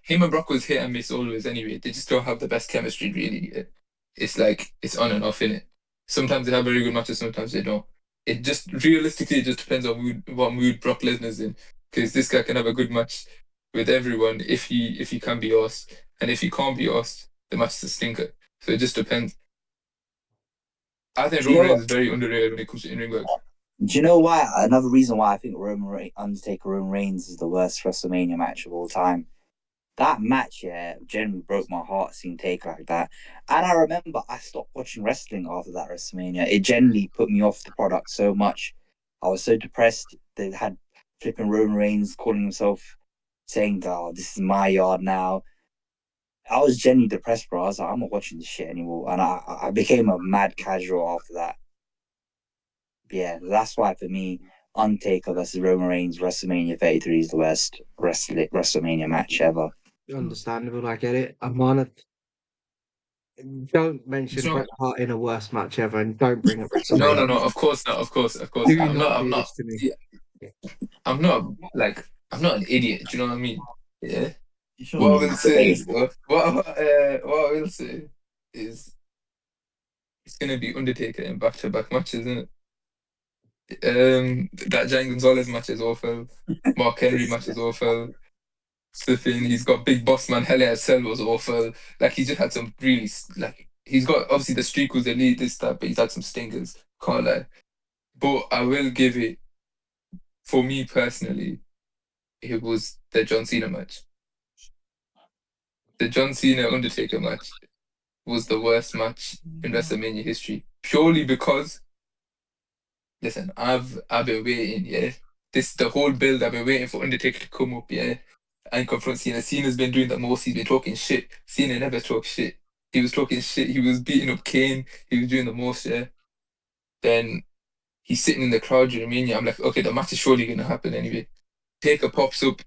[SPEAKER 3] him and Brock was hit and miss always. Anyway, they just don't have the best chemistry. Really, yeah. It's like it's on and off in it. Sometimes they have very good matches, sometimes they don't. It just realistically, it just depends on what mood Brock Lesnar's in. Because this guy can have a good match with everyone if he can be asked, and if he can't be asked, the match is a stinker. So it just depends. I think
[SPEAKER 4] Do you
[SPEAKER 3] Roman
[SPEAKER 4] know?
[SPEAKER 3] Reigns is very underrated when it comes to in-ring work.
[SPEAKER 4] Do you know why? Another reason why I think Undertaker Roman Reigns is the worst WrestleMania match of all time. That match, yeah, generally broke my heart seeing Taker like that. And I remember I stopped watching wrestling after that WrestleMania. It generally put me off the product so much. I was so depressed. They had flipping Roman Reigns calling himself, saying, "Oh, this is my yard now." I was genuinely depressed, bro. I was like, I'm not watching this shit anymore. And I became a mad casual after that. Yeah, that's why for me, Undertaker versus Roman Reigns WrestleMania 33 is the worst WrestleMania match ever.
[SPEAKER 1] Understandable, I get it. Amanat. Don't
[SPEAKER 3] It's
[SPEAKER 1] mention
[SPEAKER 3] not.
[SPEAKER 1] Bret Hart in a worst match ever, and don't bring up
[SPEAKER 3] No, no,
[SPEAKER 1] WrestleMania.
[SPEAKER 3] no. Of course not. Of course, of course.
[SPEAKER 1] Do
[SPEAKER 3] I'm not.
[SPEAKER 1] not
[SPEAKER 3] I'm
[SPEAKER 1] do
[SPEAKER 3] not.
[SPEAKER 1] this to me.
[SPEAKER 3] Yeah, I'm not like. I'm not an idiot. Do you know what I mean? Yeah.
[SPEAKER 2] Sure.
[SPEAKER 3] What I will say is,
[SPEAKER 4] Debatable.
[SPEAKER 3] what I will say is, it's gonna be Undertaker in back-to-back matches, isn't it? That Giant Gonzalez match is awful. Mark Henry match is awful. Flipping, he's got Big Boss Man. Hell yeah, Cell was awful. Like he just had some really like he's got obviously the streak was elite this that, but he's had some stinkers. Can't lie. But I will give it for me personally. It was the John Cena match. The John Cena Undertaker match was the worst match in WrestleMania history. Purely because, listen, I've been waiting, yeah. This the whole build. I've been waiting for Undertaker to come up, yeah, and confront Cena. Cena's been doing the most. He's been talking shit. Cena never talks shit. He was talking shit. He was beating up Kane. He was doing the most, yeah. Then he's sitting in the crowd during Mania. I'm like, okay, the match is surely gonna happen anyway. Taker pops up,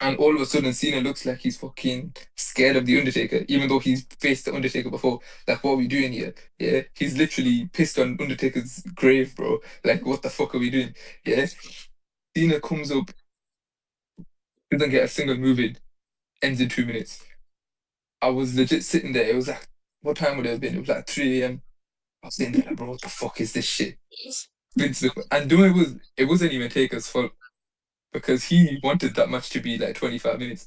[SPEAKER 3] and all of a sudden Cena looks like he's fucking scared of the Undertaker, even though he's faced the Undertaker before. Like, what are we doing here? Yeah, he's literally pissed on Undertaker's grave, bro. Like, what the fuck are we doing? Yeah, Cena comes up, doesn't get a single move in, ends in 2 minutes. I was legit sitting there. It was like, what time would it have been? It was like 3 a.m. I was sitting there like, bro, what the fuck is this shit? Vince, and do it wasn't even Taker's fault because he wanted that match to be like 25 minutes.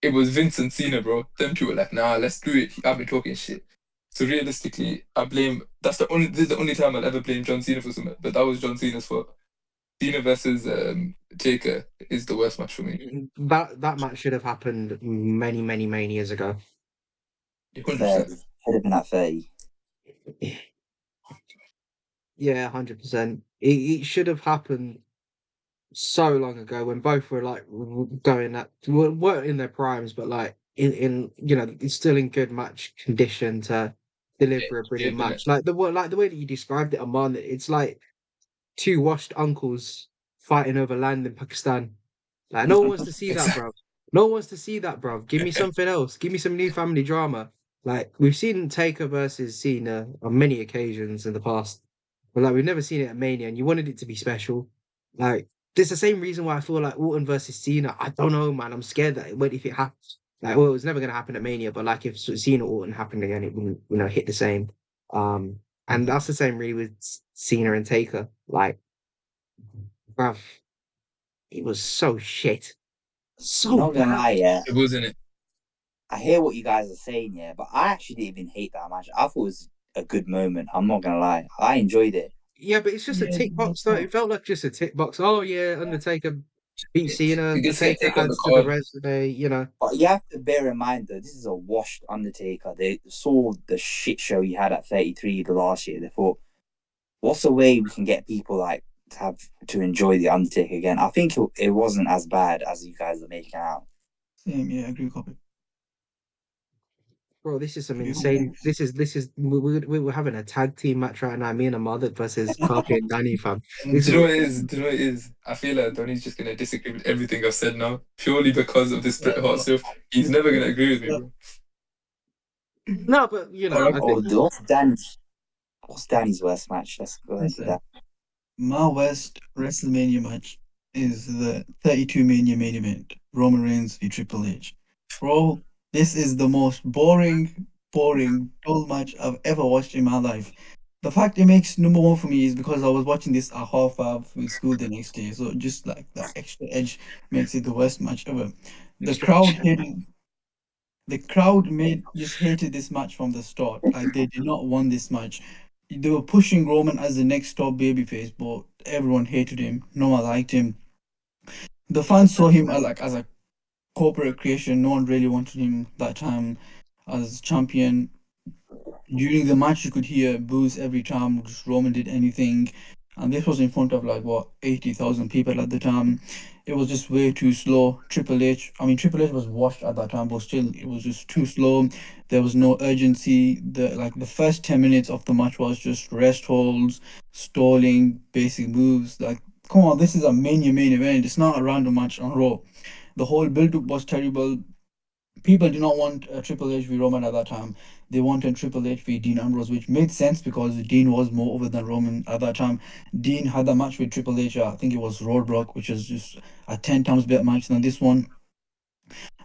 [SPEAKER 3] It was Vince and Cena, bro. Them two were like, nah, let's do it. I've been talking shit. So realistically, I blame. This is the only time I'll ever blame John Cena for something. But that was John Cena's fault. Cena versus Taker is the worst match for me.
[SPEAKER 1] That match should have happened many, many, many years ago.
[SPEAKER 3] 100%.
[SPEAKER 4] 30. Should have been at 30.
[SPEAKER 1] Yeah, 100%. It should have happened so long ago when both were like going at weren't in their primes, but like in it's still in good match condition to deliver a
[SPEAKER 3] Yeah,
[SPEAKER 1] brilliant
[SPEAKER 3] isn't it?
[SPEAKER 1] match. Like the way that you described it, Aman, it's like two washed uncles fighting over land in Pakistan. Like no one wants to see that,
[SPEAKER 3] Exactly.
[SPEAKER 1] bro. No one wants to see that, bro. Give me something else. Give me some new family drama. Like we've seen Taker versus Cena on many occasions in the past, but like we've never seen it at Mania, and you wanted it to be special. Like there's the same reason why I feel like Orton versus Cena. I don't know, man. I'm scared that if it happens, like well, it was never gonna happen at Mania, but like if Cena Orton happened again, it wouldn't hit the same. And that's the same really with Cena and Taker. Like, bruv, it was so shit, so
[SPEAKER 4] Not gonna
[SPEAKER 1] bad.
[SPEAKER 4] lie, yeah.
[SPEAKER 3] It wasn't it.
[SPEAKER 4] I hear what you guys are saying, yeah, but I actually didn't even hate that match. I thought it was a good moment. I'm not gonna lie. I enjoyed it.
[SPEAKER 1] Yeah, but it's just a tick box though. It felt like just a tick box. Oh yeah, Undertaker beat Cena.
[SPEAKER 3] It
[SPEAKER 1] The
[SPEAKER 3] gets to get
[SPEAKER 1] Taker
[SPEAKER 3] taken on the
[SPEAKER 1] adds to the
[SPEAKER 3] card.
[SPEAKER 1] resume.
[SPEAKER 4] But you have to bear in mind though, this is a washed Undertaker. They saw the shit show he had at 33 the last year. They thought, what's a way we can get people like to enjoy the Undertaker again? I think it wasn't as bad as you guys are making out.
[SPEAKER 2] Same, yeah, agree copy.
[SPEAKER 1] Bro, this is some
[SPEAKER 2] Agree
[SPEAKER 1] insane.
[SPEAKER 2] copy.
[SPEAKER 1] This is we were having a tag team match right now. Me and Amadit versus Carpe and Danny, fam.
[SPEAKER 3] And
[SPEAKER 1] This
[SPEAKER 3] do
[SPEAKER 1] is
[SPEAKER 3] you know
[SPEAKER 1] what
[SPEAKER 3] what it is? Do you know what it is? I feel like Donny's just gonna disagree with everything I've said now, purely because of this Bret Hart stuff. He's never gonna agree with me, bro.
[SPEAKER 1] No, but you know,
[SPEAKER 2] Alright.
[SPEAKER 1] I
[SPEAKER 4] Oh,
[SPEAKER 1] think
[SPEAKER 4] what's Danny's worst match? Let's go into
[SPEAKER 2] Listen,
[SPEAKER 4] that.
[SPEAKER 2] my West WrestleMania match is the 32 Mania main event, Roman Reigns v Triple H. Bro, this is the most boring, dull match I've ever watched in my life. The fact it makes number one for me is because I was watching this at half five with school the next day, so just like that extra edge makes it the worst match ever. The
[SPEAKER 1] extra.
[SPEAKER 2] crowd hated the crowd made just hated this match from the start. Like they did not want this match. They were pushing Roman as the next top babyface, but everyone hated him. No one liked him. The fans saw him like as a corporate creation. No one really wanted him that time as champion. During the match, you could hear boos every time just Roman did anything, and this was in front of like what 80,000 people at the time. It was just way too slow. Triple H was washed at that time, but still, it was just too slow. There was no urgency. The first 10 minutes of the match was just rest holds, stalling, basic moves. Like, come on, this is a mania main event. It's not a random match on Raw. The whole build-up was terrible. People did not want Triple H v Roman at that time. They wanted Triple H v Dean Ambrose, which made sense because Dean was more over than Roman at that time. Dean had that match with Triple H. I think it was Roadblock, which is just a 10 times better match than this one.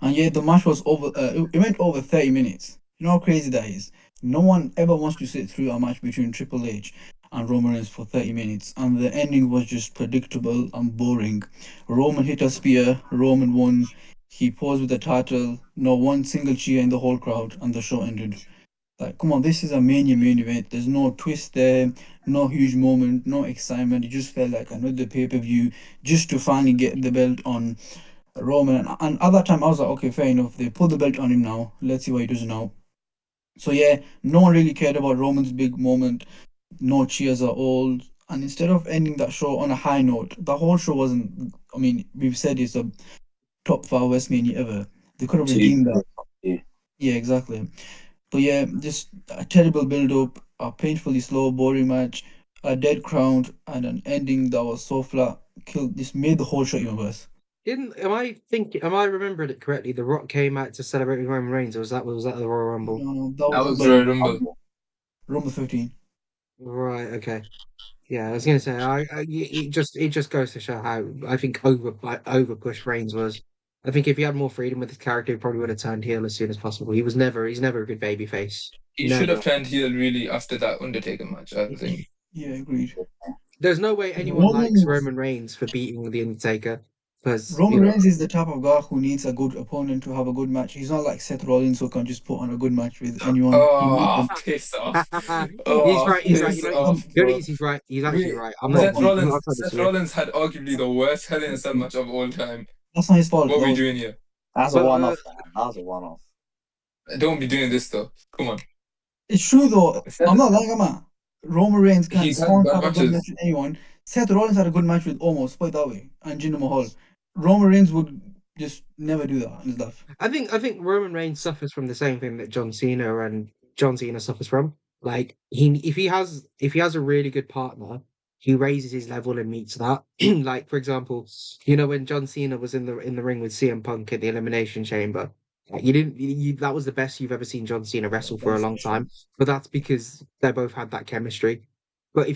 [SPEAKER 2] And yeah, the match was over. It went over 30 minutes. You know how crazy that is. No one ever wants to sit through a match between Triple H and Roman Reigns for 30 minutes, and the ending was just predictable and boring. Roman hit a spear. Roman won. He posed with the title. No one single cheer in the whole crowd, and the show ended. Like, come on, this is a mania main event. There's no twist there, no huge moment, no excitement. It just felt like another pay per view just to finally get the belt on Roman. And at that time, I was like, okay, fair enough. They put the belt on him now. Let's see what he does now. So yeah, no one really cared about Roman's big moment. No cheers at all. And instead of ending that show on a high note, the whole show wasn't. I mean, we've said it's a top five WrestleMania ever. They could have
[SPEAKER 4] Two.
[SPEAKER 2] redeemed that. Yeah, exactly. But yeah, just a terrible build up, a painfully slow, boring match, a dead crowd, and an ending that was so flat. Killed. This made the whole show even worse.
[SPEAKER 1] Am I remembering it correctly? The Rock came out to celebrate with Roman Reigns, or was that the Royal Rumble?
[SPEAKER 2] No, that
[SPEAKER 3] That
[SPEAKER 2] was
[SPEAKER 3] was
[SPEAKER 2] Rumble.
[SPEAKER 3] Royal Rumble.
[SPEAKER 2] Rumble 15.
[SPEAKER 1] Right. Okay. Yeah, I was gonna say, it just goes to show how I think over push Reigns was. I think if he had more freedom with his character, he probably would have turned heel as soon as possible. He's never a good baby face.
[SPEAKER 3] He should
[SPEAKER 1] Never.
[SPEAKER 3] have turned heel really after that Undertaker match, I think.
[SPEAKER 2] Yeah, agreed.
[SPEAKER 1] There's no way anyone likes
[SPEAKER 2] Roman
[SPEAKER 1] Roman Reigns for beating the Undertaker because
[SPEAKER 2] Roman Reigns is the type of guy who needs a good opponent to have a good match. He's not like Seth Rollins who can just put on a good match with anyone. He needs
[SPEAKER 3] Oh,
[SPEAKER 2] them.
[SPEAKER 3] piss off.
[SPEAKER 2] Come on,
[SPEAKER 3] Oh,
[SPEAKER 1] He's right.
[SPEAKER 3] piss
[SPEAKER 1] You know,
[SPEAKER 3] off, bro.
[SPEAKER 1] he's right. He's actually
[SPEAKER 3] Wait,
[SPEAKER 1] right.
[SPEAKER 2] come on.
[SPEAKER 1] I'm not trying to
[SPEAKER 3] Seth
[SPEAKER 1] disagree.
[SPEAKER 3] Rollins had arguably the worst Hell in a Cell match of all time.
[SPEAKER 2] That's not his fault.
[SPEAKER 3] What are
[SPEAKER 2] That
[SPEAKER 3] we
[SPEAKER 2] was
[SPEAKER 3] doing here?
[SPEAKER 4] That's a
[SPEAKER 1] But
[SPEAKER 4] one-off, man. That was a one-off.
[SPEAKER 3] Don't be doing this though. Come on.
[SPEAKER 2] It's true though. I'm not lying, man. Roman Reigns
[SPEAKER 3] He's had
[SPEAKER 2] can't
[SPEAKER 3] bad
[SPEAKER 2] have a good match
[SPEAKER 3] matches.
[SPEAKER 2] with anyone. Seth Rollins had a good match with almost, put it that way, and Jinder Mahal. Roman Reigns would just never do that in his life.
[SPEAKER 1] I think Roman Reigns suffers from the same thing that John Cena suffers from. Like if he has a really good partner, he raises his level and meets that. Like for example, you know when John Cena was in the ring with CM Punk at the Elimination Chamber, like, that was the best you've ever seen John Cena wrestle for a
[SPEAKER 2] That's
[SPEAKER 1] long
[SPEAKER 2] for sure.
[SPEAKER 1] time. But that's because they both had that chemistry. But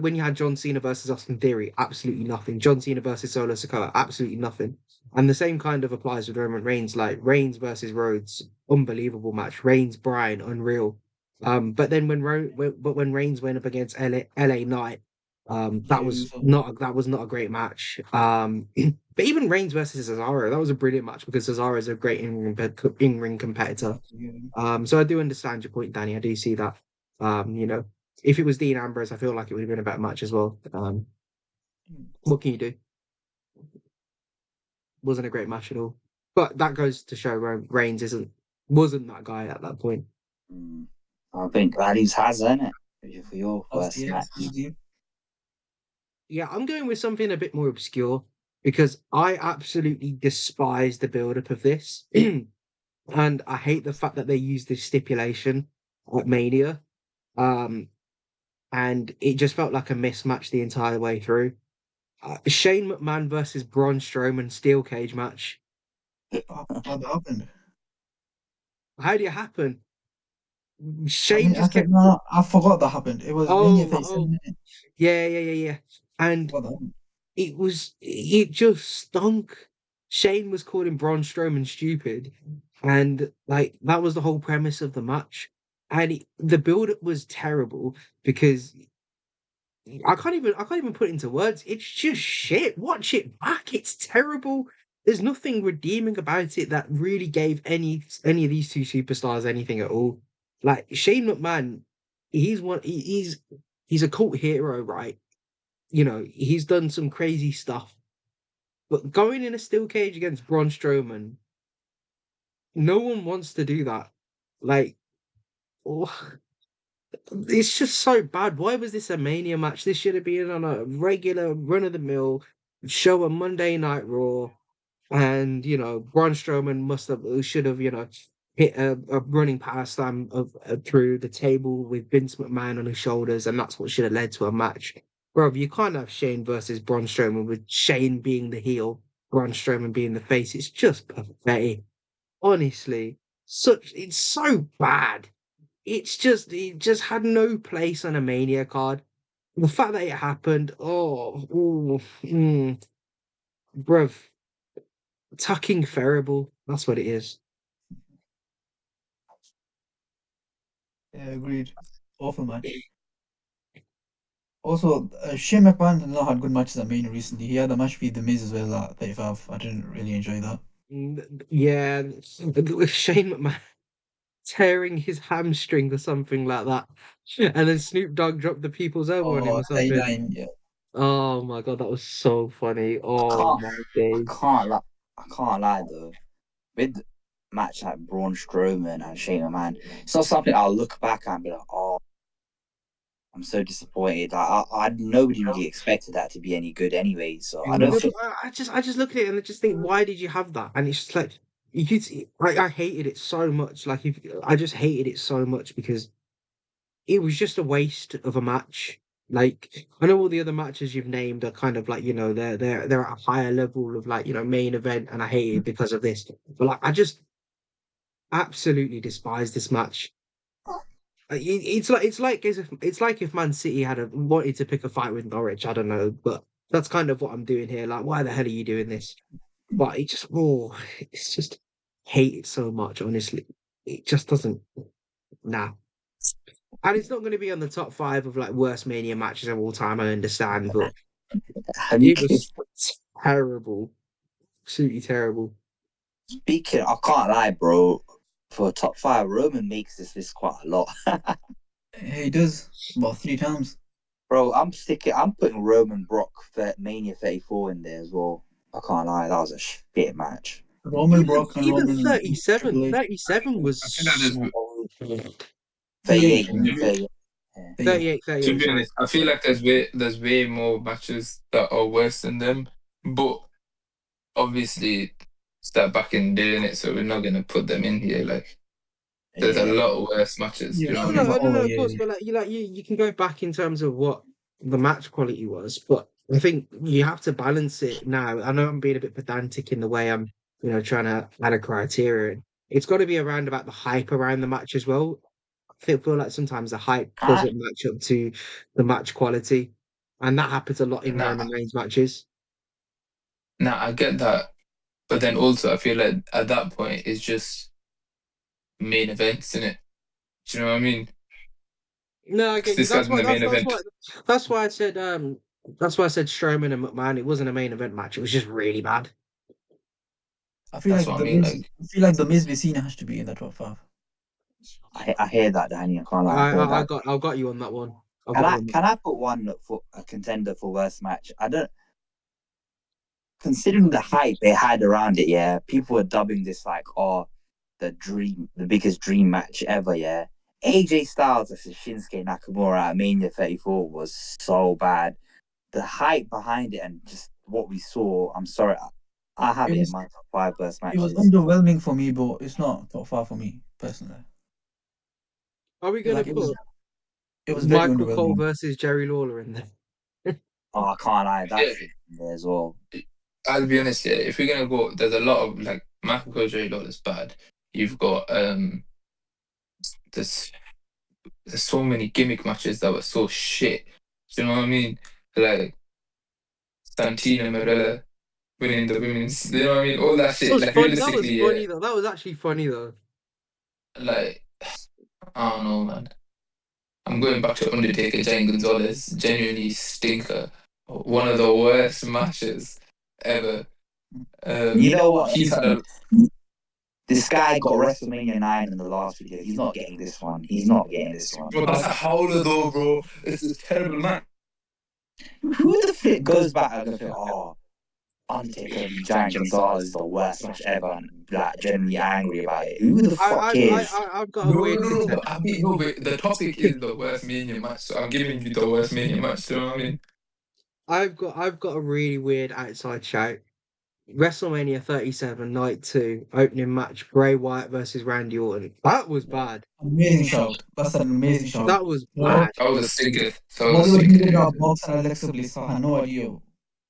[SPEAKER 1] when you had John Cena versus Austin Theory, absolutely nothing. John Cena versus Solo Sikoa, absolutely nothing. And the same kind of applies with Roman Reigns, like Reigns versus Rhodes, unbelievable match. Reigns Bryan, unreal. But then when Reigns went up against LA Knight,
[SPEAKER 2] Yeah, it was over.
[SPEAKER 1] that was not a great match. But even Reigns versus Cesaro, that was a brilliant match because Cesaro is a great in ring competitor.
[SPEAKER 2] Exactly. Yeah.
[SPEAKER 1] So I do understand your point, Danny. I do see that. You know, if it was Dean Ambrose, I feel like it would have been a better match as well. What can you do? Wasn't a great match at all. But that goes to show Reigns wasn't that guy at that point.
[SPEAKER 4] I think that has, isn't it? For your worst
[SPEAKER 2] Yeah,
[SPEAKER 4] match.
[SPEAKER 2] easy.
[SPEAKER 1] Yeah, I'm going with something a bit more obscure because I absolutely despise the build-up of this. And I hate the fact that they used this stipulation at Mania. Um, and it just felt like a mismatch the entire way through. Shane McMahon versus Braun Strowman steel cage match.
[SPEAKER 2] How that happened?
[SPEAKER 1] How did it happen? Shane just kept.
[SPEAKER 2] no, I forgot that happened. It was Mania
[SPEAKER 1] Oh,
[SPEAKER 2] 37.
[SPEAKER 1] yeah. And
[SPEAKER 2] Forgot that happened.
[SPEAKER 1] it just stunk. Shane was calling Braun Strowman stupid, and like that was the whole premise of the match. And the build-up was terrible because I can't even put it into words. It's just shit. Watch it back. It's terrible. There's nothing redeeming about it that really gave any of these two superstars anything at all. Like Shane McMahon, he's a cult hero, right? You know, he's done some crazy stuff. But going in a steel cage against Braun Strowman, no one wants to do that. Like, oh, it's just so bad. Why was this a Mania match? This should have been on a regular run of the mill show on Monday Night Raw. And, you know, Braun Strowman should have, you know, hit a running power slam through the table with Vince McMahon on his shoulders. And that's what should have led to a match. Bro, you can't have Shane versus Braun Strowman with Shane being the heel, Braun Strowman being the face. It's just pathetic. Honestly, it's so bad. It just had no place on a Mania card. The fact that it happened, bruv, tucking Ferrible. That's what it is.
[SPEAKER 2] Yeah, agreed. Awful match. Also, Shane McMahon has not had good matches at Mania recently. He had a match with The Miz as well at 35. I didn't really enjoy that.
[SPEAKER 1] Yeah, Shane McMahon tearing his hamstring or something like that, and then Snoop Dogg dropped the people's elbow on him
[SPEAKER 2] Oh,
[SPEAKER 1] or something.
[SPEAKER 2] 39, yeah.
[SPEAKER 1] Oh my god, that was so funny. Oh my
[SPEAKER 4] I
[SPEAKER 1] days.
[SPEAKER 4] can't lie though. With match like Braun Strowman and Shane McMahon, it's not something I'll look back at and be like, oh, I'm so disappointed. Nobody really expected that to be any good anyway. So I don't
[SPEAKER 1] No, but
[SPEAKER 4] think.
[SPEAKER 1] I just look at it and I just think, why did you have that? And it's just like you could see, I hated it so much. Like if I just hated it so much because it was just a waste of a match. Like I know all the other matches you've named are kind of like, you know, they're at a higher level of like, you know, main event, and I hate it because of this. But like I just absolutely despise this match. It's like if Man City wanted to pick a fight with Norwich. I don't know, but that's kind of what I'm doing here. Like, why the hell are you doing this? But it's just hate it so much. Honestly, it just doesn't. Nah, and it's not going to be on the top five of like worst Mania matches of all time. I understand, but
[SPEAKER 4] Have you
[SPEAKER 1] it was terrible, absolutely terrible.
[SPEAKER 4] speaking? I can't lie, bro. For a top five, Roman makes this list quite a lot.
[SPEAKER 2] He does about 3 times.
[SPEAKER 4] Bro, I'm putting Roman Brock for Mania 34 in there as well. I can't lie, that was a shit match.
[SPEAKER 2] Roman Brock and
[SPEAKER 1] Even
[SPEAKER 2] Roman Triple H.
[SPEAKER 1] 37 was
[SPEAKER 3] I feel like there's,
[SPEAKER 1] so
[SPEAKER 2] 38.
[SPEAKER 4] 38, you mean 38. Yeah.
[SPEAKER 1] 38,
[SPEAKER 3] to
[SPEAKER 1] 38,
[SPEAKER 3] be
[SPEAKER 1] sorry.
[SPEAKER 3] honest, I feel like there's way more matches that are worse than them. But obviously, start back in doing it, so we're not gonna put them in here. Like, there's a
[SPEAKER 4] Yeah.
[SPEAKER 3] lot of worse matches.
[SPEAKER 2] Yeah,
[SPEAKER 3] You know what I
[SPEAKER 2] yeah,
[SPEAKER 3] mean?
[SPEAKER 2] but oh,
[SPEAKER 1] Of
[SPEAKER 2] yeah,
[SPEAKER 1] course,
[SPEAKER 2] yeah.
[SPEAKER 1] but you can go back in terms of what the match quality was, but I think you have to balance it now. I know I'm being a bit pedantic in the way I'm, you know, trying to add a criterion. It's got to be around about the hype around the match as well. Feel like sometimes the hype
[SPEAKER 4] Ah,
[SPEAKER 1] doesn't match up to the match quality, and that happens a lot in
[SPEAKER 3] Nah,
[SPEAKER 1] Roman Reigns matches.
[SPEAKER 3] nah, I get that, but then also I feel like at that point it's just main events, in it. Do you know what I mean?
[SPEAKER 1] No, I
[SPEAKER 3] Because
[SPEAKER 1] get you.
[SPEAKER 3] this guy's in the main event.
[SPEAKER 1] That's why I said that's why I said Strowman and McMahon. It wasn't a main event match. It was just really bad.
[SPEAKER 2] I feel
[SPEAKER 3] That's
[SPEAKER 2] like
[SPEAKER 3] what I
[SPEAKER 2] the
[SPEAKER 3] mean.
[SPEAKER 2] Miz.
[SPEAKER 3] Like,
[SPEAKER 2] I feel like the Miz Vicina has to be in the top five.
[SPEAKER 4] I hear that, Danny. I can't lie, I hear that.
[SPEAKER 1] I got you on that one. I
[SPEAKER 4] Can
[SPEAKER 1] got
[SPEAKER 4] I
[SPEAKER 1] you on that.
[SPEAKER 4] can I put one for a contender for worst match? I don't considering the hype they had around it, yeah. People were dubbing this like, oh, the biggest dream match ever, yeah. AJ Styles versus Shinsuke Nakamura at Mania 34 was so bad. The hype behind it and just what we saw, I'm sorry, I have
[SPEAKER 2] It
[SPEAKER 4] it in
[SPEAKER 2] was
[SPEAKER 4] my top five worst
[SPEAKER 2] it was
[SPEAKER 4] matches.
[SPEAKER 2] underwhelming for me, but it's not top five for me personally.
[SPEAKER 1] Are we
[SPEAKER 2] Yeah,
[SPEAKER 1] gonna
[SPEAKER 2] like
[SPEAKER 1] put
[SPEAKER 2] it was very
[SPEAKER 1] Michael Cole
[SPEAKER 2] underwhelming.
[SPEAKER 1] versus Jerry Lawler in there?
[SPEAKER 4] Oh, I can't lie, that
[SPEAKER 3] yeah,
[SPEAKER 4] should be there as well.
[SPEAKER 3] I'll be honest. Yeah, if we're gonna go, there's a lot of like Michael J. Law is bad. You've got this. there's so many gimmick matches that were so shit. Do you know what I mean? Like Santina Marella winning the women's. You know what I mean? All that
[SPEAKER 1] That
[SPEAKER 3] shit.
[SPEAKER 1] was
[SPEAKER 3] Like
[SPEAKER 1] funny. That was
[SPEAKER 3] realistically, yeah.
[SPEAKER 1] funny though. That was actually funny though.
[SPEAKER 3] Like I don't know, man. I'm going back to Undertaker Giant Gonzalez. Genuinely stinker. One of the worst matches ever.
[SPEAKER 4] You know what?
[SPEAKER 3] He's had a.
[SPEAKER 4] This guy got WrestleMania 9 in the last video. He's not getting this one. He's not getting this one.
[SPEAKER 3] Bro, that's a howler though, bro. It's a terrible match.
[SPEAKER 4] Who the flip goes back and goes, oh, Undertaker v Giant Gonzalez is the worst match ever, and like genuinely angry about it? Who the fuck cares?
[SPEAKER 1] I've got a
[SPEAKER 3] No,
[SPEAKER 1] weird
[SPEAKER 3] no, no,
[SPEAKER 1] contender.
[SPEAKER 3] but I mean, no, but the topic is the worst Mania match, so I'm giving you the worst Mania match. Do you know what I mean?
[SPEAKER 1] I've got a really weird outside shout. WrestleMania 37 Night 2 opening match Bray Wyatt versus Randy Orton. That was bad.
[SPEAKER 2] Amazing shout. That's an amazing shout.
[SPEAKER 1] That was
[SPEAKER 2] Bro,
[SPEAKER 1] bad.
[SPEAKER 3] That was a stinker. That
[SPEAKER 2] what
[SPEAKER 3] was
[SPEAKER 2] they
[SPEAKER 3] a
[SPEAKER 2] were doing
[SPEAKER 3] stinker.
[SPEAKER 2] about Box and Alexa Bliss, I had no idea.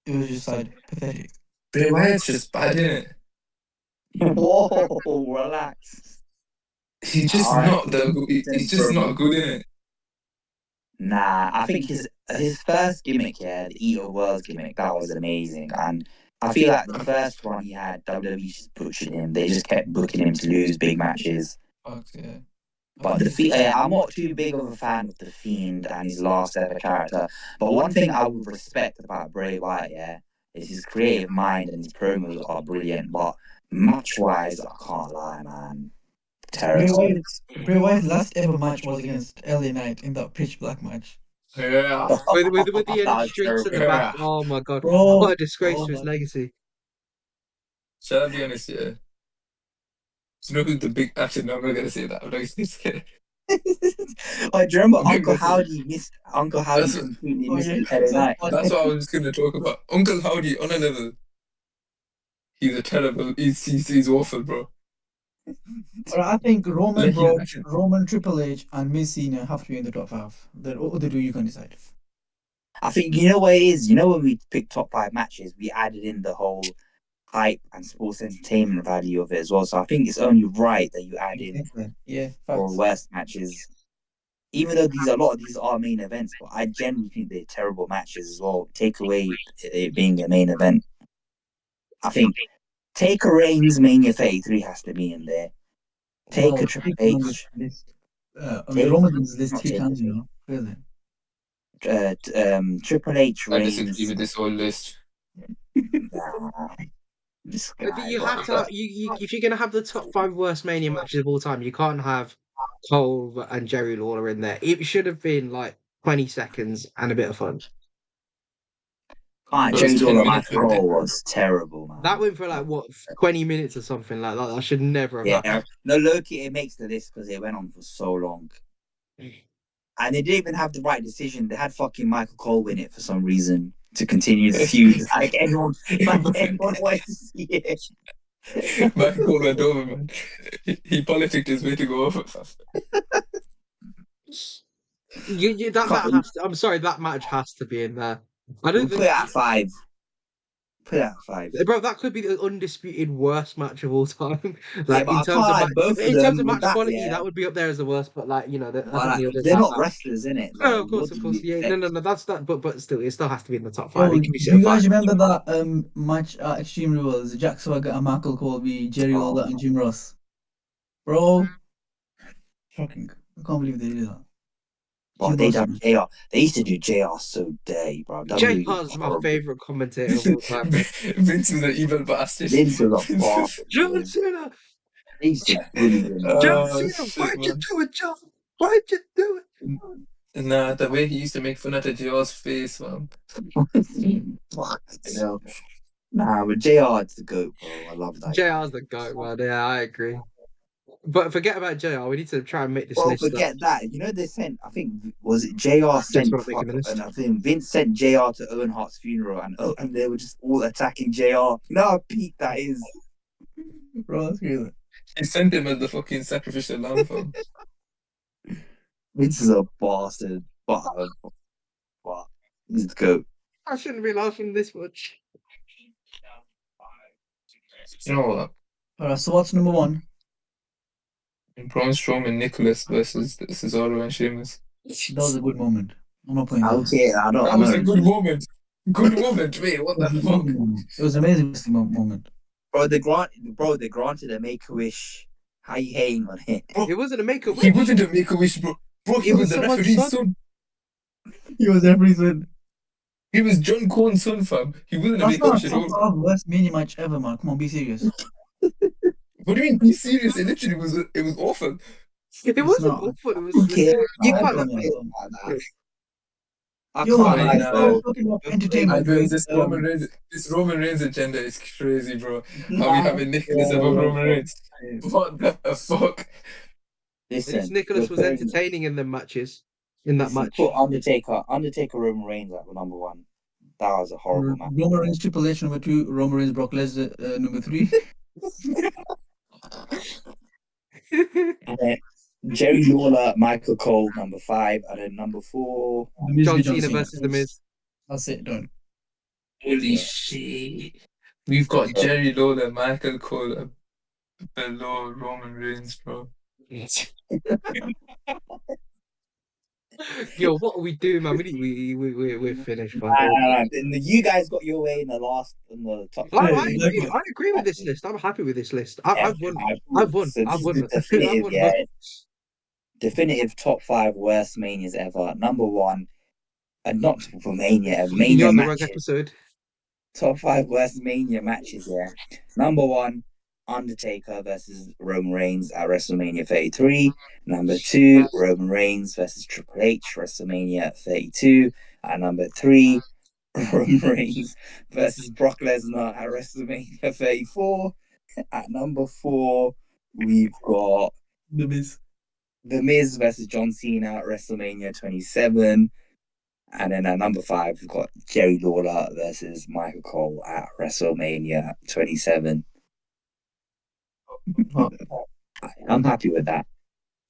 [SPEAKER 2] It was just like pathetic.
[SPEAKER 3] Bray Wyatt's just bad, isn't it?
[SPEAKER 4] Whoa, relax.
[SPEAKER 3] He's just
[SPEAKER 4] All right.
[SPEAKER 3] not the. He's just not good in it.
[SPEAKER 4] Nah, I think his first gimmick, yeah, the Eat of Worlds gimmick, that was amazing. And I feel like the first one he had, WWE just butchered him. They just kept booking him to lose big matches.
[SPEAKER 2] Fuck, yeah.
[SPEAKER 4] But I'm not too big of a fan of the Fiend and his last ever character. But one thing I would respect about Bray Wyatt, yeah, is his creative mind and his promos are brilliant. But match wise, I can't lie, man. Terrible.
[SPEAKER 2] Bray Wyatt's last ever match was against LA Knight in that pitch black match.
[SPEAKER 3] Yeah.
[SPEAKER 1] With the
[SPEAKER 4] That was
[SPEAKER 1] streaks at the
[SPEAKER 4] terrible.
[SPEAKER 1] back.
[SPEAKER 3] Yeah.
[SPEAKER 1] Oh my god.
[SPEAKER 2] Bro,
[SPEAKER 1] What a disgrace
[SPEAKER 2] oh
[SPEAKER 1] to his
[SPEAKER 2] my-
[SPEAKER 1] legacy.
[SPEAKER 3] Shall I be honest? Yeah. Do you know who the big? Actually, no, I'm not gonna say that. I'm not gonna say that.
[SPEAKER 4] Like, do you remember
[SPEAKER 3] I'm not
[SPEAKER 4] Uncle
[SPEAKER 3] gonna say
[SPEAKER 4] Howdy missed Uncle Howdy
[SPEAKER 3] That's-
[SPEAKER 4] completely
[SPEAKER 2] Oh,
[SPEAKER 4] missed
[SPEAKER 2] yeah.
[SPEAKER 4] his head at night.
[SPEAKER 3] That's what I was just gonna talk about. Uncle Howdy on a level. He's a terrible. He's awful, bro.
[SPEAKER 2] But I think Roman,
[SPEAKER 3] Like,
[SPEAKER 2] bro,
[SPEAKER 3] he's-
[SPEAKER 2] Roman, Triple H, and Miz Cena have to be in the top 5. The other two you can decide.
[SPEAKER 4] I think you know what it is. You know when we picked top 5 matches, we added in the whole hype and sports entertainment value of it as well. So I think it's only right that you add in
[SPEAKER 2] Yeah,
[SPEAKER 4] for
[SPEAKER 2] facts.
[SPEAKER 4] worst matches. Even though a lot of these are main events, but I generally think they're terrible matches as well. Take away it being a main event. I think Taker Reigns Mania 33 has to be in there. Taker Triple H.
[SPEAKER 2] I mean, Roman did this 3 times, you know. Really.
[SPEAKER 4] Triple H
[SPEAKER 3] I disagree
[SPEAKER 4] Reigns.
[SPEAKER 3] with this whole list.
[SPEAKER 4] This
[SPEAKER 1] But
[SPEAKER 4] guy,
[SPEAKER 1] you
[SPEAKER 4] bro.
[SPEAKER 1] have to have, if you're gonna have the top 5 worst Mania matches of all time, you can't have Cole and Jerry Lawler in there. It should have been like 20 seconds and a bit of fun.
[SPEAKER 3] It was
[SPEAKER 4] Jerry
[SPEAKER 3] 10
[SPEAKER 4] Lawler
[SPEAKER 3] minutes,
[SPEAKER 4] match
[SPEAKER 3] wasn't it?
[SPEAKER 4] was terrible, man.
[SPEAKER 1] That went for like what 20 minutes or something like that. That should never have
[SPEAKER 4] Yeah,
[SPEAKER 1] happened.
[SPEAKER 4] no, Loki, it makes the list because it went on for so long. And they didn't even have the right decision. They had fucking Michael Cole win it for some reason to continue the feud. Like everyone wanted to see it.
[SPEAKER 3] Michael Cole went over, man. He politicked his way to go over.
[SPEAKER 1] That has to, I'm sorry, that match has to be in there. I
[SPEAKER 4] We'll
[SPEAKER 1] don't
[SPEAKER 4] put
[SPEAKER 1] think
[SPEAKER 4] it at 5. Put it at 5.
[SPEAKER 1] bro, that could be the undisputed worst match of all time.
[SPEAKER 4] Yeah,
[SPEAKER 1] Like
[SPEAKER 4] but I can't lie, both of
[SPEAKER 1] in terms
[SPEAKER 4] them
[SPEAKER 1] of
[SPEAKER 4] with
[SPEAKER 1] match
[SPEAKER 4] that,
[SPEAKER 1] quality,
[SPEAKER 4] yeah.
[SPEAKER 1] that would be up there as the worst. But like I
[SPEAKER 4] But
[SPEAKER 1] think
[SPEAKER 4] like,
[SPEAKER 1] the others
[SPEAKER 4] they're
[SPEAKER 1] have
[SPEAKER 4] not
[SPEAKER 1] that.
[SPEAKER 4] wrestlers, innit?
[SPEAKER 1] No,
[SPEAKER 4] Like,
[SPEAKER 1] of course,
[SPEAKER 4] what do you
[SPEAKER 1] yeah.
[SPEAKER 4] expect?
[SPEAKER 1] No. That's that. But still, it still has to be in the top 5.
[SPEAKER 2] Yo,
[SPEAKER 1] It
[SPEAKER 2] do
[SPEAKER 1] can be
[SPEAKER 2] you guys
[SPEAKER 1] 5.
[SPEAKER 2] remember that match at Extreme Rules? Jack Swagger and Michael Colby, Jerry Lawler, and Jim Ross. Bro, shocking. I can't believe they did that.
[SPEAKER 4] But they done JR. They used to do JR so dirty, bro.
[SPEAKER 1] Jay
[SPEAKER 4] WWE was
[SPEAKER 1] Hall's my
[SPEAKER 4] horrible.
[SPEAKER 1] favorite commentator of all time.
[SPEAKER 3] Vince was an evil bastard.
[SPEAKER 4] Vince was a bastard.
[SPEAKER 1] John Cena,
[SPEAKER 4] They used to bully him.
[SPEAKER 1] John
[SPEAKER 3] Oh,
[SPEAKER 1] Cena,
[SPEAKER 3] shit,
[SPEAKER 1] why'd you
[SPEAKER 3] man.
[SPEAKER 1] do it, John? Why'd you do it?
[SPEAKER 3] Nah, the way he used to make fun of the JR's face, man.
[SPEAKER 4] Fuck, you know. Nah, but JR is the GOAT, bro. I love that.
[SPEAKER 1] JR's the GOAT, man. Yeah, I agree. But forget about JR. We need to try and make this
[SPEAKER 4] Well,
[SPEAKER 1] list.
[SPEAKER 4] forget that. You know they sent. I think was it JR sent.
[SPEAKER 1] what I'm making the list.
[SPEAKER 4] And I think Vince sent JR to Owen Hart's funeral, and they were just all attacking JR. You know how peak that is.
[SPEAKER 2] Bro, that's crazy.
[SPEAKER 3] He sent him as the fucking sacrificial lamb, fam.
[SPEAKER 4] Vince is a bastard, but he's the GOAT.
[SPEAKER 1] I shouldn't be laughing this much.
[SPEAKER 3] You know what?
[SPEAKER 2] Alright, so what's number 1?
[SPEAKER 3] And Braun Strowman, Nicholas versus Cesaro and Sheamus.
[SPEAKER 2] That was a good moment. I'm not playing that.
[SPEAKER 4] Okay, I
[SPEAKER 3] That
[SPEAKER 4] don't
[SPEAKER 3] was a
[SPEAKER 4] know.
[SPEAKER 3] good moment. Good moment. Wait, what
[SPEAKER 2] It
[SPEAKER 3] the
[SPEAKER 2] was an
[SPEAKER 3] fuck?
[SPEAKER 2] amazing moment. It was an amazing wrestling moment.
[SPEAKER 4] They granted a Make-A-Wish. How you hating on it?
[SPEAKER 1] It wasn't a make a
[SPEAKER 3] He
[SPEAKER 1] wish.
[SPEAKER 3] wasn't a Make-A-Wish, bro. Bro, he
[SPEAKER 1] It
[SPEAKER 3] was
[SPEAKER 1] was
[SPEAKER 3] the
[SPEAKER 1] someone's
[SPEAKER 3] referee's
[SPEAKER 1] son.
[SPEAKER 3] son.
[SPEAKER 2] He was every son.
[SPEAKER 3] He was John Cone's son, fam. He wasn't a
[SPEAKER 2] That's not
[SPEAKER 3] Make-A-Wish
[SPEAKER 2] a
[SPEAKER 3] at
[SPEAKER 2] top
[SPEAKER 3] all.
[SPEAKER 2] 5 worst mania match ever, man. Come on, be serious.
[SPEAKER 3] What do you mean? Be serious. It literally was. It was awful.
[SPEAKER 1] It
[SPEAKER 2] It's
[SPEAKER 1] wasn't
[SPEAKER 2] not.
[SPEAKER 1] awful. It was.
[SPEAKER 4] Okay,
[SPEAKER 1] You
[SPEAKER 4] I
[SPEAKER 1] can't.
[SPEAKER 4] don't
[SPEAKER 2] man.
[SPEAKER 4] feel about that. I
[SPEAKER 2] Yo,
[SPEAKER 4] can't
[SPEAKER 2] man,
[SPEAKER 4] lie,
[SPEAKER 3] nah.
[SPEAKER 2] you're
[SPEAKER 4] bro.
[SPEAKER 2] talking about
[SPEAKER 4] Roman
[SPEAKER 2] entertainment,
[SPEAKER 3] Bro,
[SPEAKER 2] right?
[SPEAKER 3] This Roman Reigns agenda is crazy, bro. How we
[SPEAKER 4] Nah,
[SPEAKER 3] having Nicholas above
[SPEAKER 4] bro.
[SPEAKER 3] Roman Reigns? What the fuck?
[SPEAKER 1] At least
[SPEAKER 4] Listen,
[SPEAKER 1] Nicholas
[SPEAKER 4] you're
[SPEAKER 1] was
[SPEAKER 4] putting.
[SPEAKER 1] entertaining in the matches. In that
[SPEAKER 4] Listen,
[SPEAKER 1] match.
[SPEAKER 4] put Undertaker, Roman Reigns at number one. That was a horrible match.
[SPEAKER 2] Roman Reigns, Triple H, number 2. Roman Reigns, Brock Lesnar, number 3.
[SPEAKER 4] And then Jerry Lawler, Michael Cole, number 5, and then number 4.
[SPEAKER 2] The Miz
[SPEAKER 1] John
[SPEAKER 2] v. John
[SPEAKER 1] Cena
[SPEAKER 2] Cena.
[SPEAKER 1] versus The Miz.
[SPEAKER 2] That's it, done.
[SPEAKER 3] Holy
[SPEAKER 4] Yeah.
[SPEAKER 3] shit. We've got Jerry Lawler, Michael Cole below Roman Reigns, bro.
[SPEAKER 1] Yo, what are we doing, man? We're finished, man.
[SPEAKER 4] You guys got your way in the top
[SPEAKER 1] I
[SPEAKER 4] 5.
[SPEAKER 2] Exactly.
[SPEAKER 1] agree with this list. I'm happy with this list. I've won. I've won.
[SPEAKER 4] So this
[SPEAKER 1] I've
[SPEAKER 4] is
[SPEAKER 1] won.
[SPEAKER 4] the
[SPEAKER 1] I've
[SPEAKER 4] definitive,
[SPEAKER 1] won.
[SPEAKER 4] yeah, definitive top 5 worst manias ever. Number 1, not for mania,
[SPEAKER 1] You're
[SPEAKER 4] mania
[SPEAKER 1] on the wrong
[SPEAKER 4] matches.
[SPEAKER 1] episode.
[SPEAKER 4] Top 5 worst mania matches, yeah. Number 1, Undertaker versus Roman Reigns at WrestleMania 33. Number 2, Roman Reigns versus Triple H, WrestleMania 32. And number 3, Roman Reigns versus Brock Lesnar at WrestleMania 34. At number 4, we've got
[SPEAKER 2] The Miz.
[SPEAKER 4] The Miz versus John Cena at WrestleMania 27. And then at number 5, we've got Jerry Lawler versus Michael Cole at WrestleMania 27. I'm happy with that.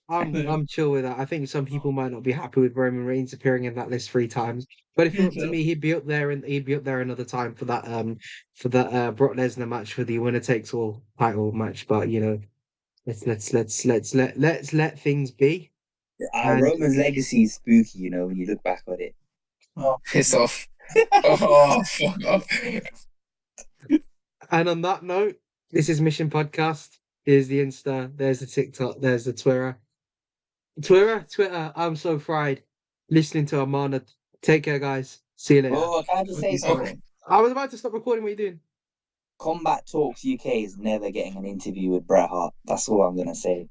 [SPEAKER 1] I'm chill with that. I think some people might not be happy with Roman Reigns appearing in that list 3 times. But if it were up to me, he'd be up there and he'd be up there another time for that Brock Lesnar match for the winner takes all title match. But you know, let's let things be. And
[SPEAKER 4] Roman's legacy is spooky, you know, when you look back on it.
[SPEAKER 3] Piss off. Oh, fuck off.
[SPEAKER 1] and on that note, this is Mission Podcast. Here's the Insta, there's the TikTok, there's the Twitter. Twitter, I'm so fried. Listening to Amanat. Take care, guys. See you later.
[SPEAKER 4] Oh, can I just say something?
[SPEAKER 1] I was about to stop recording. What are you doing?
[SPEAKER 4] Combat Talks UK is never getting an interview with Bret Hart. That's all I'm going to say.